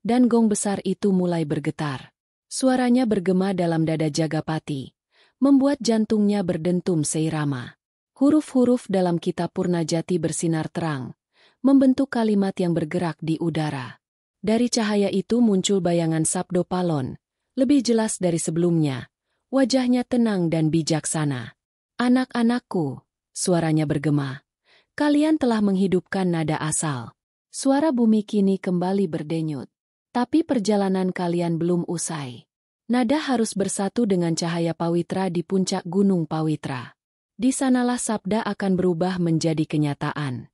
S1: dan gong besar itu mulai bergetar. Suaranya bergema dalam dada Jagapati, membuat jantungnya berdentum seirama. Huruf-huruf dalam kitab Purnajati bersinar terang, membentuk kalimat yang bergerak di udara. Dari cahaya itu muncul bayangan Sabdo Palon, lebih jelas dari sebelumnya. Wajahnya tenang dan bijaksana. Anak-anakku, suaranya bergema. Kalian telah menghidupkan nada asal. Suara bumi kini kembali berdenyut. Tapi perjalanan kalian belum usai. Nada harus bersatu dengan cahaya Pawitra di puncak Gunung Pawitra. Di sanalah sabda akan berubah menjadi kenyataan.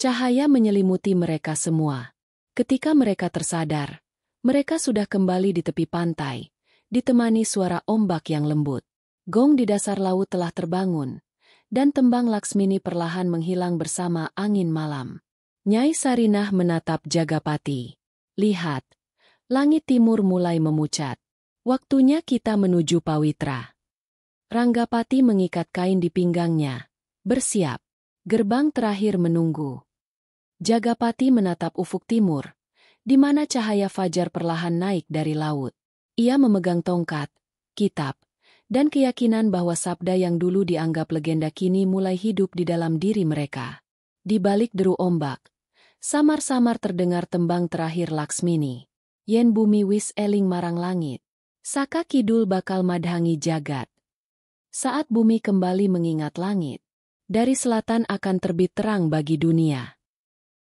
S1: Cahaya menyelimuti mereka semua. Ketika mereka tersadar, mereka sudah kembali di tepi pantai, ditemani suara ombak yang lembut. Gong di dasar laut telah terbangun, dan tembang Laksmini perlahan menghilang bersama angin malam. Nyai Sarinah menatap Jagapati. Lihat, langit timur mulai memucat. Waktunya kita menuju Pawitra. Ranggapati mengikat kain di pinggangnya. Bersiap. Gerbang terakhir menunggu. Jagapati menatap ufuk timur, di mana cahaya fajar perlahan naik dari laut. Ia memegang tongkat, kitab, dan keyakinan bahwa sabda yang dulu dianggap legenda kini mulai hidup di dalam diri mereka. Di balik deru ombak, samar-samar terdengar tembang terakhir Laksmini. Yen bumi wis eling marang langit, saka kidul bakal madhangi jagat. Saat bumi kembali mengingat langit, dari selatan akan terbit terang bagi dunia.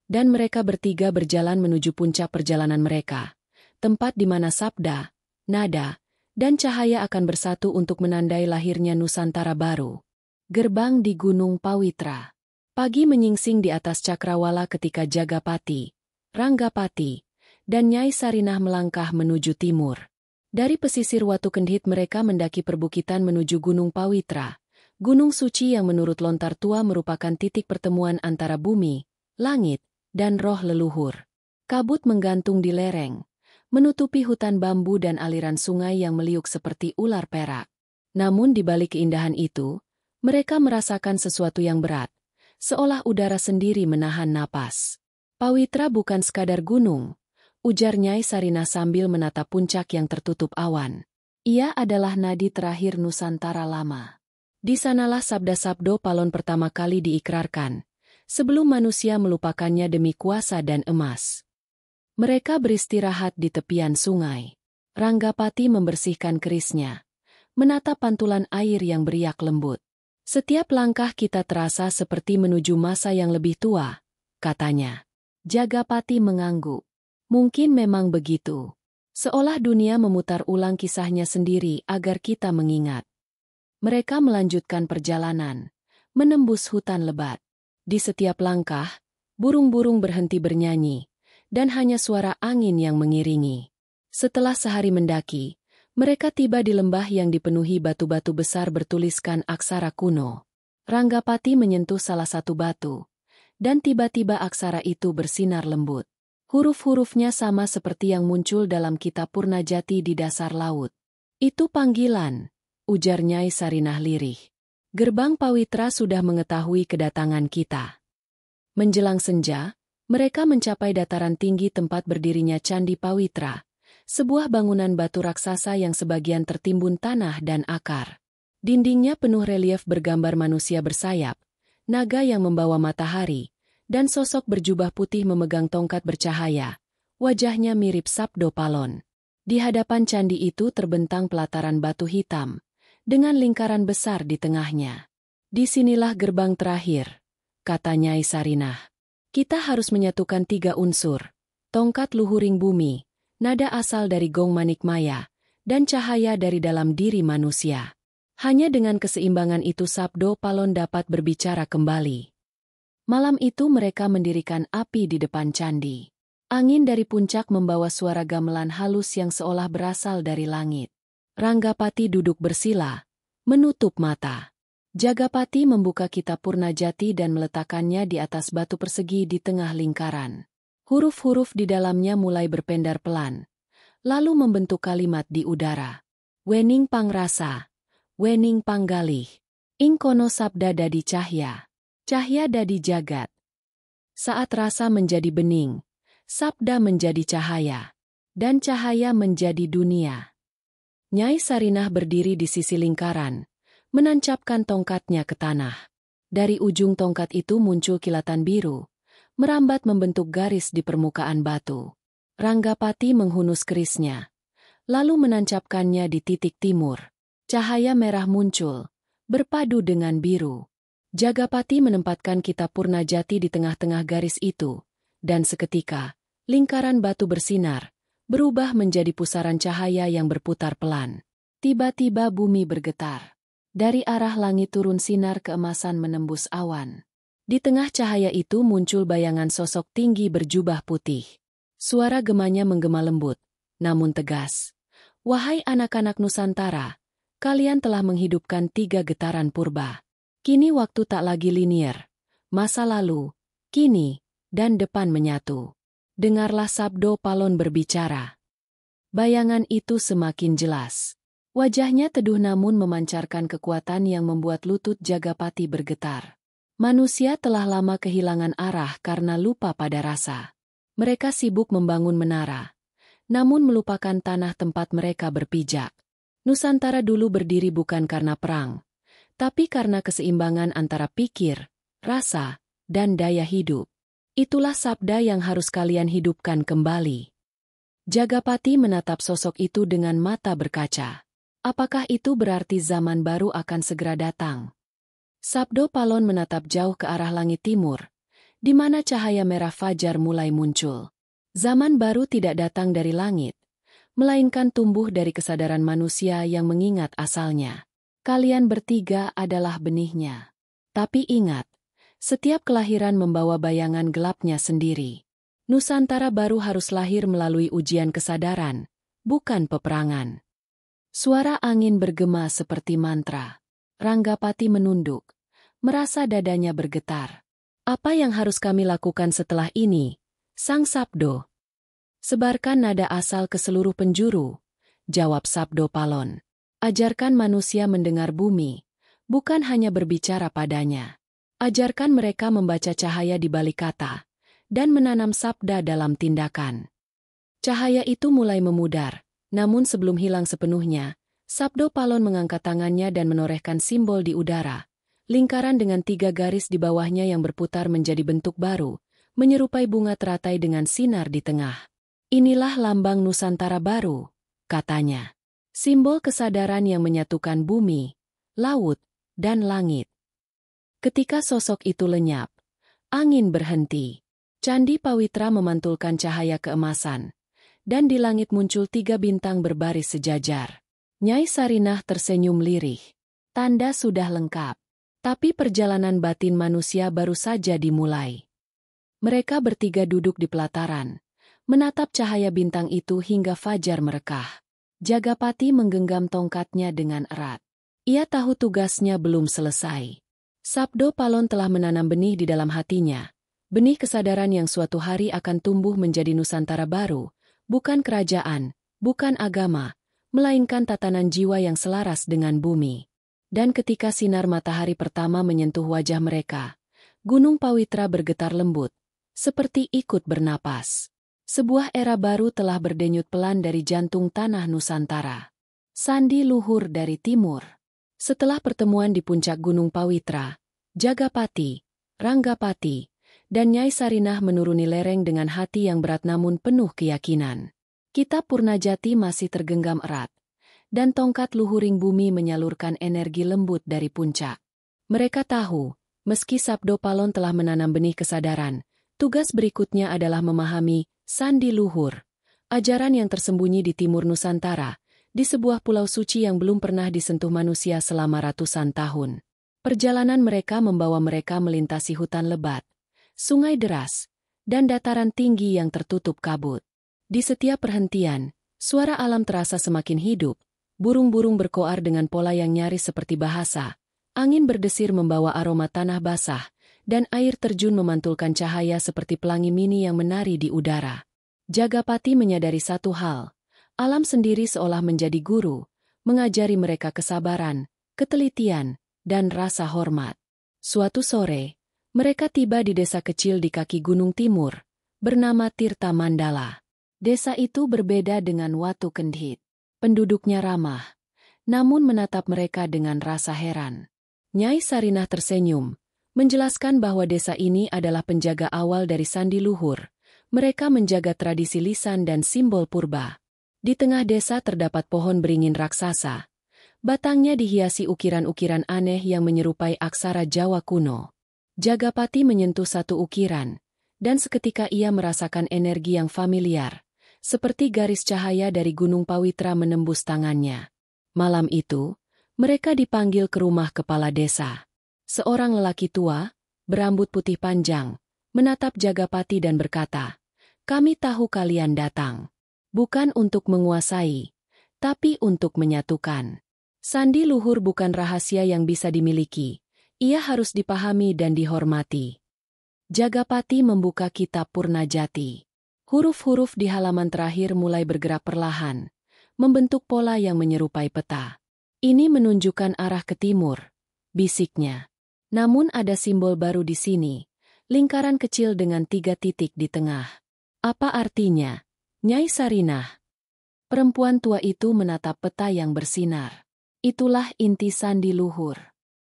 S1: Dan mereka bertiga berjalan menuju puncak perjalanan mereka, tempat di mana sabda, nada, dan cahaya akan bersatu untuk menandai lahirnya Nusantara baru. Gerbang di Gunung Pawitra. Pagi menyingsing di atas cakrawala ketika Jagapati, Ranggapati, dan Nyai Sarinah melangkah menuju timur. Dari pesisir Watu Kendhit mereka mendaki perbukitan menuju Gunung Pawitra, gunung suci yang menurut lontar tua merupakan titik pertemuan antara bumi, langit, dan roh leluhur. Kabut menggantung di lereng, menutupi hutan bambu dan aliran sungai yang meliuk seperti ular perak. Namun di balik keindahan itu, mereka merasakan sesuatu yang berat, seolah udara sendiri menahan napas. Pawitra bukan sekadar gunung, ujar Nyai Sarinah sambil menatap puncak yang tertutup awan. Ia adalah nadi terakhir Nusantara lama. Di sanalah sabda-sabdo Palon pertama kali diikrarkan, sebelum manusia melupakannya demi kuasa dan emas. Mereka beristirahat di tepian sungai. Ranggapati membersihkan kerisnya, menatap pantulan air yang beriak lembut. Setiap langkah kita terasa seperti menuju masa yang lebih tua, katanya. Jagapati mengangguk. Mungkin memang begitu. Seolah dunia memutar ulang kisahnya sendiri agar kita mengingat. Mereka melanjutkan perjalanan, menembus hutan lebat. Di setiap langkah, burung-burung berhenti bernyanyi, dan hanya suara angin yang mengiringi. Setelah sehari mendaki, mereka tiba di lembah yang dipenuhi batu-batu besar bertuliskan aksara kuno. Ranggapati menyentuh salah satu batu, dan tiba-tiba aksara itu bersinar lembut. Huruf-hurufnya sama seperti yang muncul dalam kitab Purnajati di dasar laut. Itu panggilan, ujar Nyai Sarinah lirih. Gerbang Pawitra sudah mengetahui kedatangan kita. Menjelang senja, mereka mencapai dataran tinggi tempat berdirinya Candi Pawitra, sebuah bangunan batu raksasa yang sebagian tertimbun tanah dan akar. Dindingnya penuh relief bergambar manusia bersayap, naga yang membawa matahari, dan sosok berjubah putih memegang tongkat bercahaya. Wajahnya mirip Sabdo Palon. Di hadapan candi itu terbentang pelataran batu hitam, dengan lingkaran besar di tengahnya. Disinilah gerbang terakhir, kata Nyai Sarinah. Kita harus menyatukan 3 unsur, tongkat luhuring bumi, nada asal dari gong manikmaya, dan cahaya dari dalam diri manusia. Hanya dengan keseimbangan itu Sabdo Palon dapat berbicara kembali. Malam itu mereka mendirikan api di depan candi. Angin dari puncak membawa suara gamelan halus yang seolah berasal dari langit. Ranggapati duduk bersila, menutup mata. Jagapati membuka kitab Purnajati dan meletakkannya di atas batu persegi di tengah lingkaran. Huruf-huruf di dalamnya mulai berpendar pelan, lalu membentuk kalimat di udara. Wening pangrasa, wening panggalih, ing kono sabda dadi cahya, cahya dadi jagat. Saat rasa menjadi bening, sabda menjadi cahaya, dan cahaya menjadi dunia. Nyai Sarinah berdiri di sisi lingkaran, menancapkan tongkatnya ke tanah. Dari ujung tongkat itu muncul kilatan biru, merambat membentuk garis di permukaan batu. Ranggapati menghunus kerisnya, lalu menancapkannya di titik timur. Cahaya merah muncul, berpadu dengan biru. Jagapati menempatkan kitab Purnajati di tengah-tengah garis itu, dan seketika, lingkaran batu bersinar, berubah menjadi pusaran cahaya yang berputar pelan. Tiba-tiba bumi bergetar. Dari arah langit turun sinar keemasan menembus awan. Di tengah cahaya itu muncul bayangan sosok tinggi berjubah putih. Suara gemanya menggema lembut, namun tegas. Wahai anak-anak Nusantara, kalian telah menghidupkan 3 getaran purba. Kini waktu tak lagi linier. Masa lalu, kini, dan depan menyatu. Dengarlah Sabdo Palon berbicara. Bayangan itu semakin jelas. Wajahnya teduh namun memancarkan kekuatan yang membuat lutut Jagapati bergetar. Manusia telah lama kehilangan arah karena lupa pada rasa. Mereka sibuk membangun menara, namun melupakan tanah tempat mereka berpijak. Nusantara dulu berdiri bukan karena perang, tapi karena keseimbangan antara pikir, rasa, dan daya hidup. Itulah sabda yang harus kalian hidupkan kembali. Jagapati menatap sosok itu dengan mata berkaca. Apakah itu berarti zaman baru akan segera datang? Sabdo Palon menatap jauh ke arah langit timur, di mana cahaya merah fajar mulai muncul. Zaman baru tidak datang dari langit, melainkan tumbuh dari kesadaran manusia yang mengingat asalnya. Kalian bertiga adalah benihnya. Tapi ingat, setiap kelahiran membawa bayangan gelapnya sendiri. Nusantara baru harus lahir melalui ujian kesadaran, bukan peperangan. Suara angin bergema seperti mantra. Ranggapati menunduk, merasa dadanya bergetar. Apa yang harus kami lakukan setelah ini, Sang Sabdo? Sebarkan nada asal ke seluruh penjuru, jawab Sabdo Palon. Ajarkan manusia mendengar bumi, bukan hanya berbicara padanya. Ajarkan mereka membaca cahaya di balik kata, dan menanam sabda dalam tindakan. Cahaya itu mulai memudar, namun sebelum hilang sepenuhnya, Sabdo Palon mengangkat tangannya dan menorehkan simbol di udara. Lingkaran dengan 3 garis di bawahnya yang berputar menjadi bentuk baru, menyerupai bunga teratai dengan sinar di tengah. Inilah lambang Nusantara baru, katanya. Simbol kesadaran yang menyatukan bumi, laut, dan langit. Ketika sosok itu lenyap, angin berhenti. Candi Pawitra memantulkan cahaya keemasan, dan di langit muncul 3 bintang berbaris sejajar. Nyai Sarinah tersenyum lirih. Tanda sudah lengkap. Tapi perjalanan batin manusia baru saja dimulai. Mereka bertiga duduk di pelataran, menatap cahaya bintang itu hingga fajar merekah. Jagapati menggenggam tongkatnya dengan erat. Ia tahu tugasnya belum selesai. Sabdo Palon telah menanam benih di dalam hatinya. Benih kesadaran yang suatu hari akan tumbuh menjadi Nusantara baru, bukan kerajaan, bukan agama, melainkan tatanan jiwa yang selaras dengan bumi. Dan ketika sinar matahari pertama menyentuh wajah mereka, Gunung Pawitra bergetar lembut, seperti ikut bernapas. Sebuah era baru telah berdenyut pelan dari jantung tanah Nusantara. Sandi luhur dari timur. Setelah pertemuan di puncak Gunung Pawitra, Jagapati, Ranggapati, dan Nyai Sarinah menuruni lereng dengan hati yang berat namun penuh keyakinan. Kitab Purnajati masih tergenggam erat, dan tongkat luhuring bumi menyalurkan energi lembut dari puncak. Mereka tahu, meski Sabdo Palon telah menanam benih kesadaran, tugas berikutnya adalah memahami sandi luhur, ajaran yang tersembunyi di timur Nusantara, di sebuah pulau suci yang belum pernah disentuh manusia selama ratusan tahun. Perjalanan mereka membawa mereka melintasi hutan lebat, sungai deras, dan dataran tinggi yang tertutup kabut. Di setiap perhentian, suara alam terasa semakin hidup, burung-burung berkoar dengan pola yang nyaris seperti bahasa, angin berdesir membawa aroma tanah basah, dan air terjun memantulkan cahaya seperti pelangi mini yang menari di udara. Jagapati menyadari satu hal, alam sendiri seolah menjadi guru, mengajari mereka kesabaran, ketelitian, dan rasa hormat. Suatu sore, mereka tiba di desa kecil di kaki Gunung Timur, bernama Tirta Mandala. Desa itu berbeda dengan Watu Kendhit. Penduduknya ramah, namun menatap mereka dengan rasa heran. Nyai Sarinah tersenyum, menjelaskan bahwa desa ini adalah penjaga awal dari sandi luhur. Mereka menjaga tradisi lisan dan simbol purba. Di tengah desa terdapat pohon beringin raksasa. Batangnya dihiasi ukiran-ukiran aneh yang menyerupai aksara Jawa kuno. Jagapati menyentuh satu ukiran, dan seketika ia merasakan energi yang familiar, seperti garis cahaya dari Gunung Pawitra menembus tangannya. Malam itu, mereka dipanggil ke rumah kepala desa. Seorang lelaki tua, berambut putih panjang, menatap Jagapati dan berkata, "Kami tahu kalian datang. Bukan untuk menguasai, tapi untuk menyatukan. Sandi luhur bukan rahasia yang bisa dimiliki. Ia harus dipahami dan dihormati." Jagapati membuka kitab Purnajati. Huruf-huruf di halaman terakhir mulai bergerak perlahan, membentuk pola yang menyerupai peta. "Ini menunjukkan arah ke timur," bisiknya. "Namun ada simbol baru di sini, lingkaran kecil dengan 3 titik di tengah. Apa artinya, Nyai Sarinah?" Perempuan tua itu menatap peta yang bersinar. "Itulah inti sandi luhur.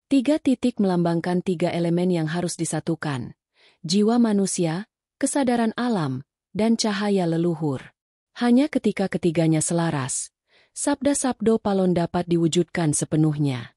S1: 3 titik melambangkan 3 elemen yang harus disatukan. Jiwa manusia, kesadaran alam, dan cahaya leluhur. Hanya ketika ketiganya selaras, sabda-sabdo Palon dapat diwujudkan sepenuhnya."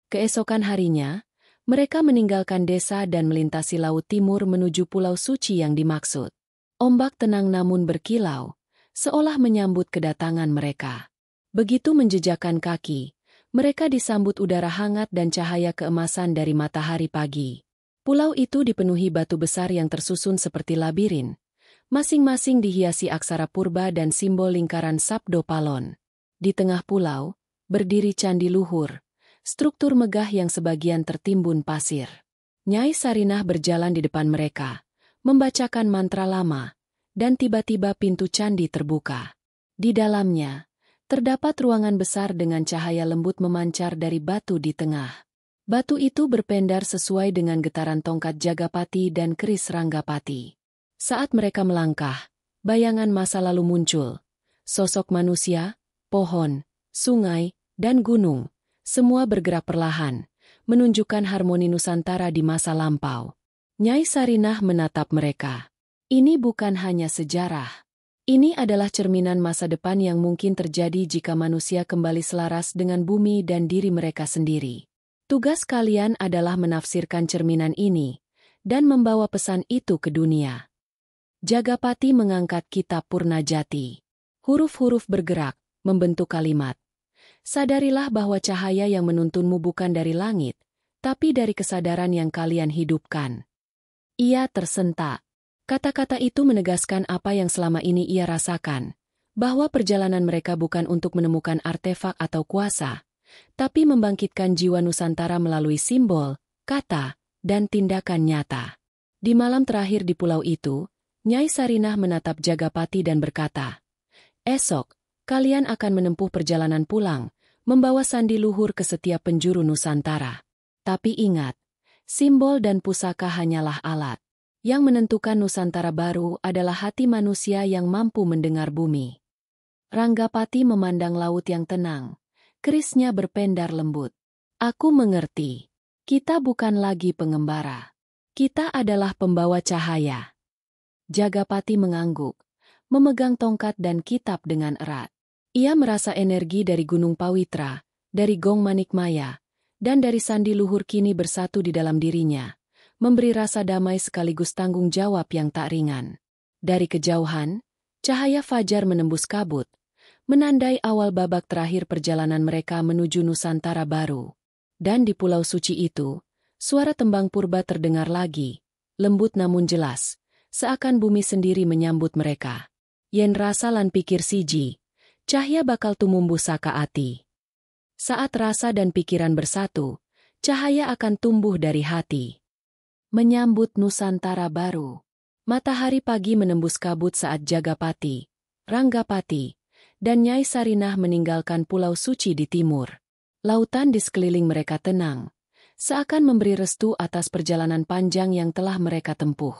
S1: Keesokan harinya, mereka meninggalkan desa dan melintasi laut timur menuju pulau suci yang dimaksud. Ombak tenang namun berkilau, seolah menyambut kedatangan mereka. Begitu menjejakkan kaki, mereka disambut udara hangat dan cahaya keemasan dari matahari pagi. Pulau itu dipenuhi batu besar yang tersusun seperti labirin, masing-masing dihiasi aksara purba dan simbol lingkaran Sabdo Palon. Di tengah pulau, berdiri candi luhur, struktur megah yang sebagian tertimbun pasir. Nyai Sarinah berjalan di depan mereka, membacakan mantra lama, dan tiba-tiba pintu candi terbuka. Di dalamnya, terdapat ruangan besar dengan cahaya lembut memancar dari batu di tengah. Batu itu berpendar sesuai dengan getaran tongkat Jagapati dan keris Ranggapati. Saat mereka melangkah, bayangan masa lalu muncul. Sosok manusia, pohon, sungai, dan gunung, semua bergerak perlahan, menunjukkan harmoni Nusantara di masa lampau. Nyai Sarinah menatap mereka. Ini bukan hanya sejarah. Ini adalah cerminan masa depan yang mungkin terjadi jika manusia kembali selaras dengan bumi dan diri mereka sendiri. Tugas kalian adalah menafsirkan cerminan ini, dan membawa pesan itu ke dunia. Jagapati mengangkat kitab Purnajati. Huruf-huruf bergerak, membentuk kalimat. "Sadarilah bahwa cahaya yang menuntunmu bukan dari langit, tapi dari kesadaran yang kalian hidupkan." Ia tersentak. Kata-kata itu menegaskan apa yang selama ini ia rasakan, bahwa perjalanan mereka bukan untuk menemukan artefak atau kuasa, tapi membangkitkan jiwa Nusantara melalui simbol, kata, dan tindakan nyata. Di malam terakhir di pulau itu, Nyai Sarinah menatap Jagapati dan berkata, "Esok, kalian akan menempuh perjalanan pulang, membawa sandi luhur ke setiap penjuru Nusantara. Tapi ingat, simbol dan pusaka hanyalah alat. Yang menentukan Nusantara baru adalah hati manusia yang mampu mendengar bumi." Ranggapati memandang laut yang tenang. Kerisnya berpendar lembut. "Aku mengerti. Kita bukan lagi pengembara. Kita adalah pembawa cahaya." Jagapati mengangguk, memegang tongkat dan kitab dengan erat. Ia merasa energi dari Gunung Pawitra, dari Gong Manikmaya, dan dari sandi luhur kini bersatu di dalam dirinya, memberi rasa damai sekaligus tanggung jawab yang tak ringan. Dari kejauhan, cahaya fajar menembus kabut, menandai awal babak terakhir perjalanan mereka menuju Nusantara baru. Dan di pulau suci itu, suara tembang purba terdengar lagi, lembut namun jelas, seakan bumi sendiri menyambut mereka. Yen rasa lan pikir siji, cahya bakal tumumbuh saka ati. Saat rasa dan pikiran bersatu, cahaya akan tumbuh dari hati. Menyambut Nusantara baru. Matahari pagi menembus kabut saat Jagapati, Ranggapati, dan Nyai Sarinah meninggalkan pulau suci di timur. Lautan di sekeliling mereka tenang, seakan memberi restu atas perjalanan panjang yang telah mereka tempuh.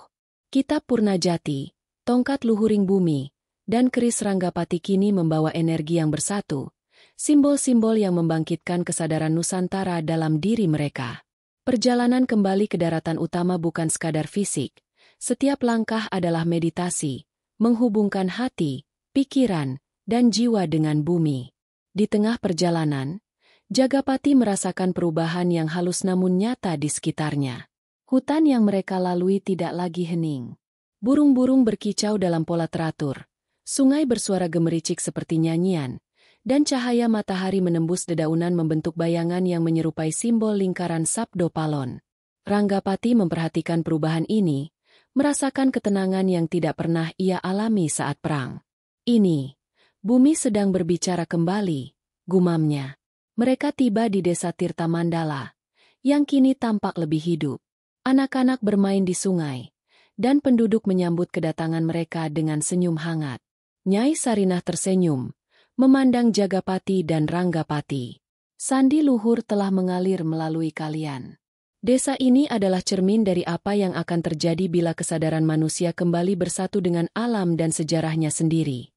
S1: Kitab Purnajati, tongkat luhuring bumi, dan keris Ranggapati kini membawa energi yang bersatu, simbol-simbol yang membangkitkan kesadaran Nusantara dalam diri mereka. Perjalanan kembali ke daratan utama bukan sekadar fisik, setiap langkah adalah meditasi, menghubungkan hati, pikiran, dan jiwa dengan bumi. Di tengah perjalanan, Jagapati merasakan perubahan yang halus namun nyata di sekitarnya. Hutan yang mereka lalui tidak lagi hening. Burung-burung berkicau dalam pola teratur, sungai bersuara gemericik seperti nyanyian, dan cahaya matahari menembus dedaunan membentuk bayangan yang menyerupai simbol lingkaran Sabdo Palon. Ranggapati memperhatikan perubahan ini, merasakan ketenangan yang tidak pernah ia alami saat perang. "Ini, bumi sedang berbicara kembali," gumamnya. Mereka tiba di desa Tirta Mandala, yang kini tampak lebih hidup. Anak-anak bermain di sungai, dan penduduk menyambut kedatangan mereka dengan senyum hangat. Nyai Sarinah tersenyum, memandang Jagapati dan Ranggapati. "Sandi luhur telah mengalir melalui kalian. Desa ini adalah cermin dari apa yang akan terjadi bila kesadaran manusia kembali bersatu dengan alam dan sejarahnya sendiri."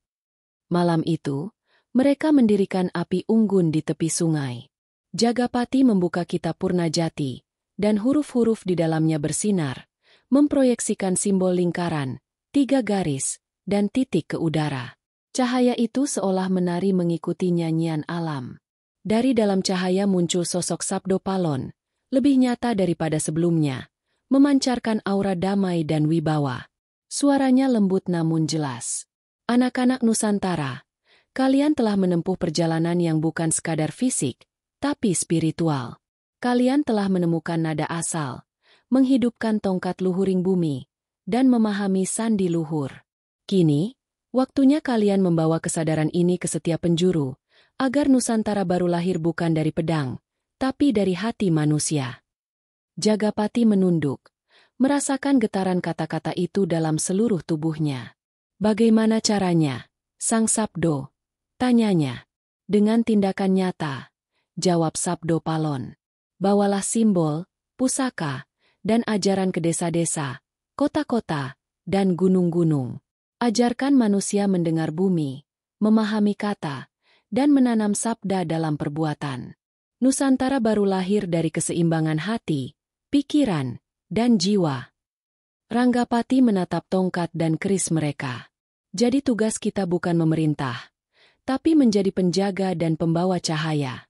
S1: Malam itu, mereka mendirikan api unggun di tepi sungai. Jagapati membuka kitab Purnajati, dan huruf-huruf di dalamnya bersinar, memproyeksikan simbol lingkaran, 3 garis, dan titik ke udara. Cahaya itu seolah menari mengikuti nyanyian alam. Dari dalam cahaya muncul sosok Sabdo Palon, lebih nyata daripada sebelumnya, memancarkan aura damai dan wibawa. Suaranya lembut namun jelas. "Anak-anak Nusantara, kalian telah menempuh perjalanan yang bukan sekadar fisik, tapi spiritual. Kalian telah menemukan nada asal, menghidupkan tongkat luhuring bumi, dan memahami sandi luhur. Kini, waktunya kalian membawa kesadaran ini ke setiap penjuru, agar Nusantara baru lahir bukan dari pedang, tapi dari hati manusia." Jagapati menunduk, merasakan getaran kata-kata itu dalam seluruh tubuhnya. "Bagaimana caranya, Sang Sabdo?" tanyanya. "Dengan tindakan nyata," jawab Sabdo Palon. "Bawalah simbol, pusaka, dan ajaran ke desa-desa, kota-kota, dan gunung-gunung. Ajarkan manusia mendengar bumi, memahami kata, dan menanam sabda dalam perbuatan. Nusantara baru lahir dari keseimbangan hati, pikiran, dan jiwa." Ranggapati menatap tongkat dan keris mereka. "Jadi tugas kita bukan memerintah, tapi menjadi penjaga dan pembawa cahaya."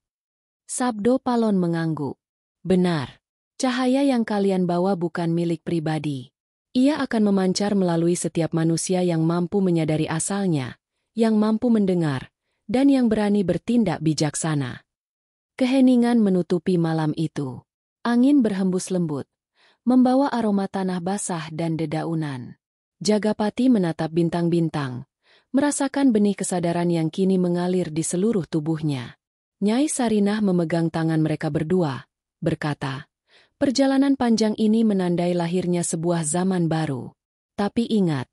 S1: Sabdo Palon mengangguk. "Benar, cahaya yang kalian bawa bukan milik pribadi. Ia akan memancar melalui setiap manusia yang mampu menyadari asalnya, yang mampu mendengar, dan yang berani bertindak bijaksana." Keheningan menutupi malam itu. Angin berhembus lembut, membawa aroma tanah basah dan dedaunan. Jagapati menatap bintang-bintang, merasakan benih kesadaran yang kini mengalir di seluruh tubuhnya. Nyai Sarinah memegang tangan mereka berdua, berkata, perjalanan panjang ini menandai lahirnya sebuah zaman baru. Tapi ingat,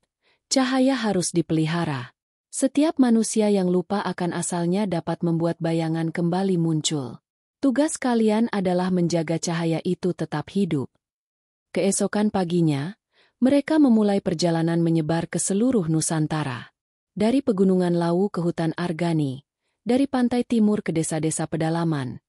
S1: cahaya harus dipelihara. Setiap manusia yang lupa akan asalnya dapat membuat bayangan kembali muncul. Tugas kalian adalah menjaga cahaya itu tetap hidup. Keesokan paginya, mereka memulai perjalanan menyebar ke seluruh Nusantara. Dari pegunungan Lawu ke hutan Argani, dari pantai timur ke desa-desa pedalaman,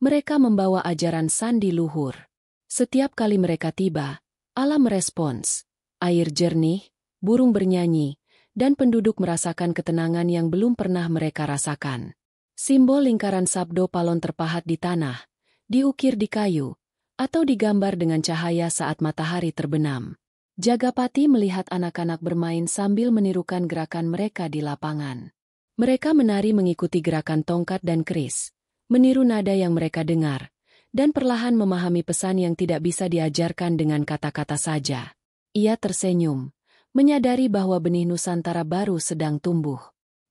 S1: mereka membawa ajaran sandi luhur. Setiap kali mereka tiba, alam merespons. Air jernih, burung bernyanyi, dan penduduk merasakan ketenangan yang belum pernah mereka rasakan. Simbol lingkaran Sabdo Palon terpahat di tanah, diukir di kayu, atau digambar dengan cahaya saat matahari terbenam. Jagapati melihat anak-anak bermain sambil menirukan gerakan mereka di lapangan. Mereka menari mengikuti gerakan tongkat dan keris, meniru nada yang mereka dengar, dan perlahan memahami pesan yang tidak bisa diajarkan dengan kata-kata saja. Ia tersenyum, menyadari bahwa benih Nusantara baru sedang tumbuh.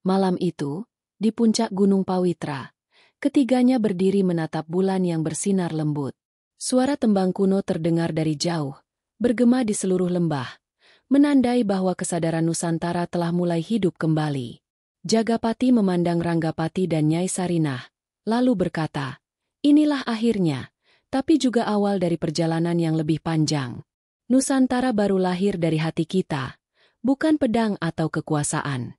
S1: Malam itu, di puncak Gunung Pawitra, ketiganya berdiri menatap bulan yang bersinar lembut. Suara tembang kuno terdengar dari jauh, bergema di seluruh lembah, menandai bahwa kesadaran Nusantara telah mulai hidup kembali. Jagapati memandang Ranggapati dan Nyai Sarinah, lalu berkata, inilah akhirnya, tapi juga awal dari perjalanan yang lebih panjang. Nusantara baru lahir dari hati kita, bukan pedang atau kekuasaan.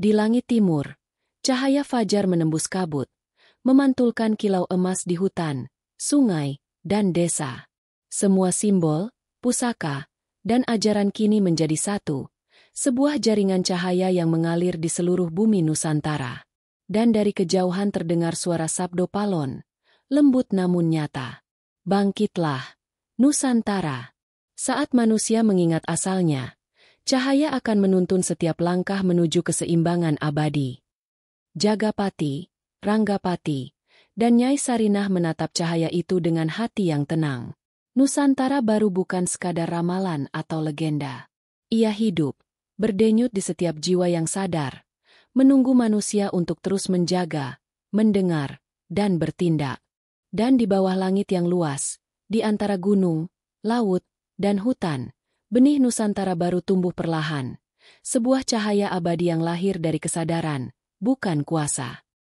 S1: Di langit timur, cahaya fajar menembus kabut, memantulkan kilau emas di hutan, sungai, dan desa. Semua simbol, pusaka, dan ajaran kini menjadi satu, sebuah jaringan cahaya yang mengalir di seluruh bumi Nusantara. Dan dari kejauhan terdengar suara Sabdo Palon, lembut namun nyata. Bangkitlah, Nusantara. Saat manusia mengingat asalnya, cahaya akan menuntun setiap langkah menuju keseimbangan abadi. Jagapati, Ranggapati, dan Nyai Sarinah menatap cahaya itu dengan hati yang tenang. Nusantara baru bukan sekadar ramalan atau legenda. Ia hidup, berdenyut di setiap jiwa yang sadar, menunggu manusia untuk terus menjaga, mendengar, dan bertindak. Dan di bawah langit yang luas, di antara gunung, laut, dan hutan, benih Nusantara baru tumbuh perlahan. Sebuah cahaya abadi yang lahir dari kesadaran, bukan kuasa.